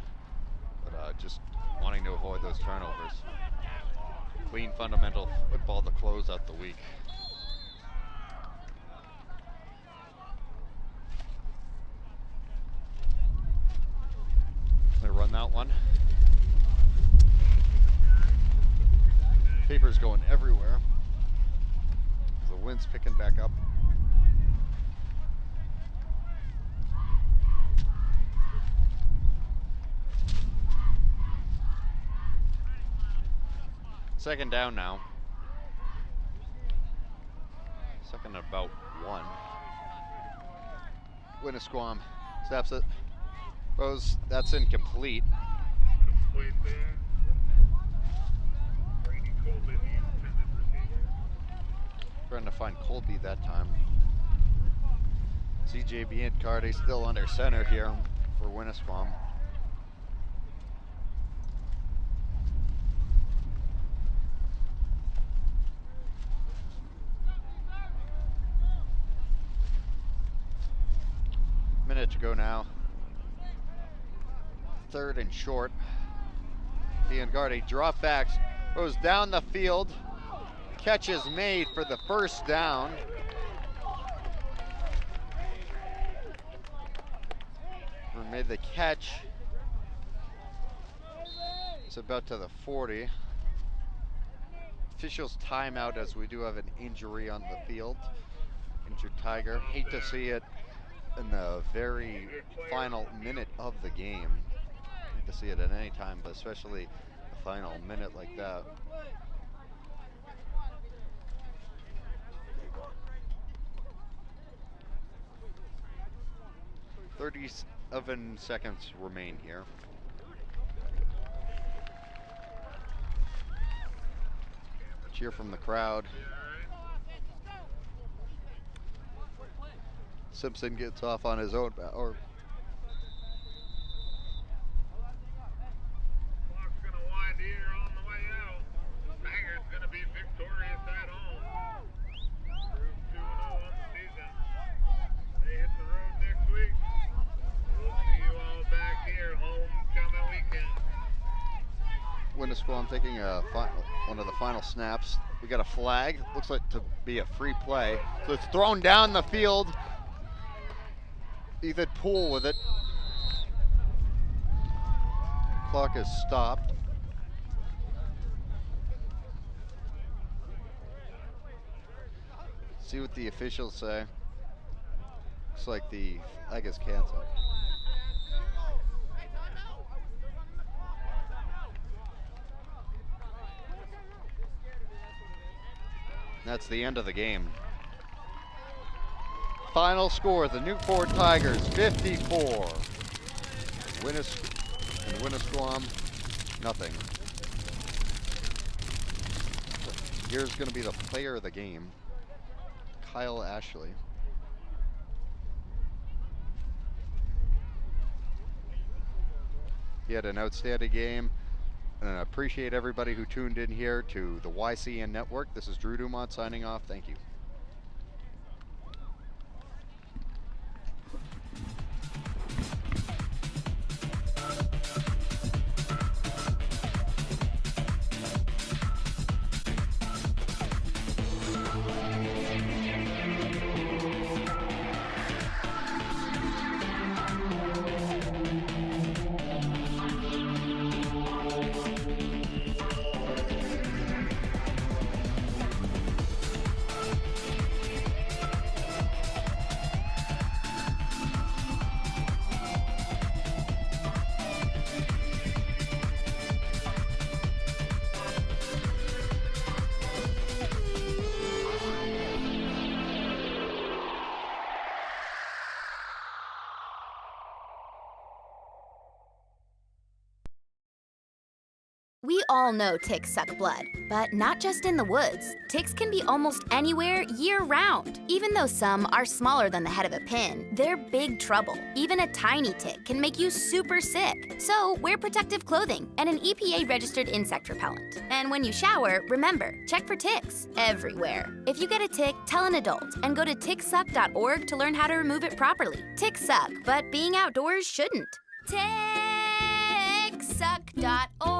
but just wanting to avoid those turnovers. Clean fundamental football to close out the week. They run that one. Paper's going everywhere. The wind's picking back up. Second down now. Second and about 1. Winnisquam snaps it. Goes, that's incomplete. Complete there. Brady Colby, the intended receiver. Trying to find Colby that time. CJ Biancardi still under center here for Winnisquam. Minute to go now. Third and short. Biancardi drop backs, goes down the field. Catch is made for the first down. Or made the catch. It's about to the 40. Officials timeout, as we do have an injury on the field. Injured Tiger. Hate to see it in the very final minute of the game. Hate to see it at any time, but especially the final minute like that. "37 seconds remain here." Cheer from the crowd. Simpson gets off on his own, or Clock's gonna wind here on the way out. Tigers gonna be victorious at home. Prove 2-0 on the season. They hit the road next week. We'll see you all back here homecoming weekend. Winnisquam taking one of the final snaps. We got a flag. Looks like to be a free play. So it's thrown down the field. Ethan Poole with it. Clock is stopped. See what the officials say. Looks like the flag is canceled. That's the end of the game. Final score, the Newport Tigers 54, Winnisquam, nothing. Here's going to be the player of the game, Kyle Ashley. He had an outstanding game. And I appreciate everybody who tuned in here to the YCN Network. This is Drew Dumont signing off. Thank you. We all know ticks suck blood, but not just in the woods. Ticks can be almost anywhere year-round. Even though some are smaller than the head of a pin, they're big trouble. Even a tiny tick can make you super sick. So wear protective clothing and an EPA-registered insect repellent. And when you shower, remember, check for ticks everywhere. If you get a tick, tell an adult and go to ticksuck.org to learn how to remove it properly. Ticks suck, but being outdoors shouldn't. Ticksuck.org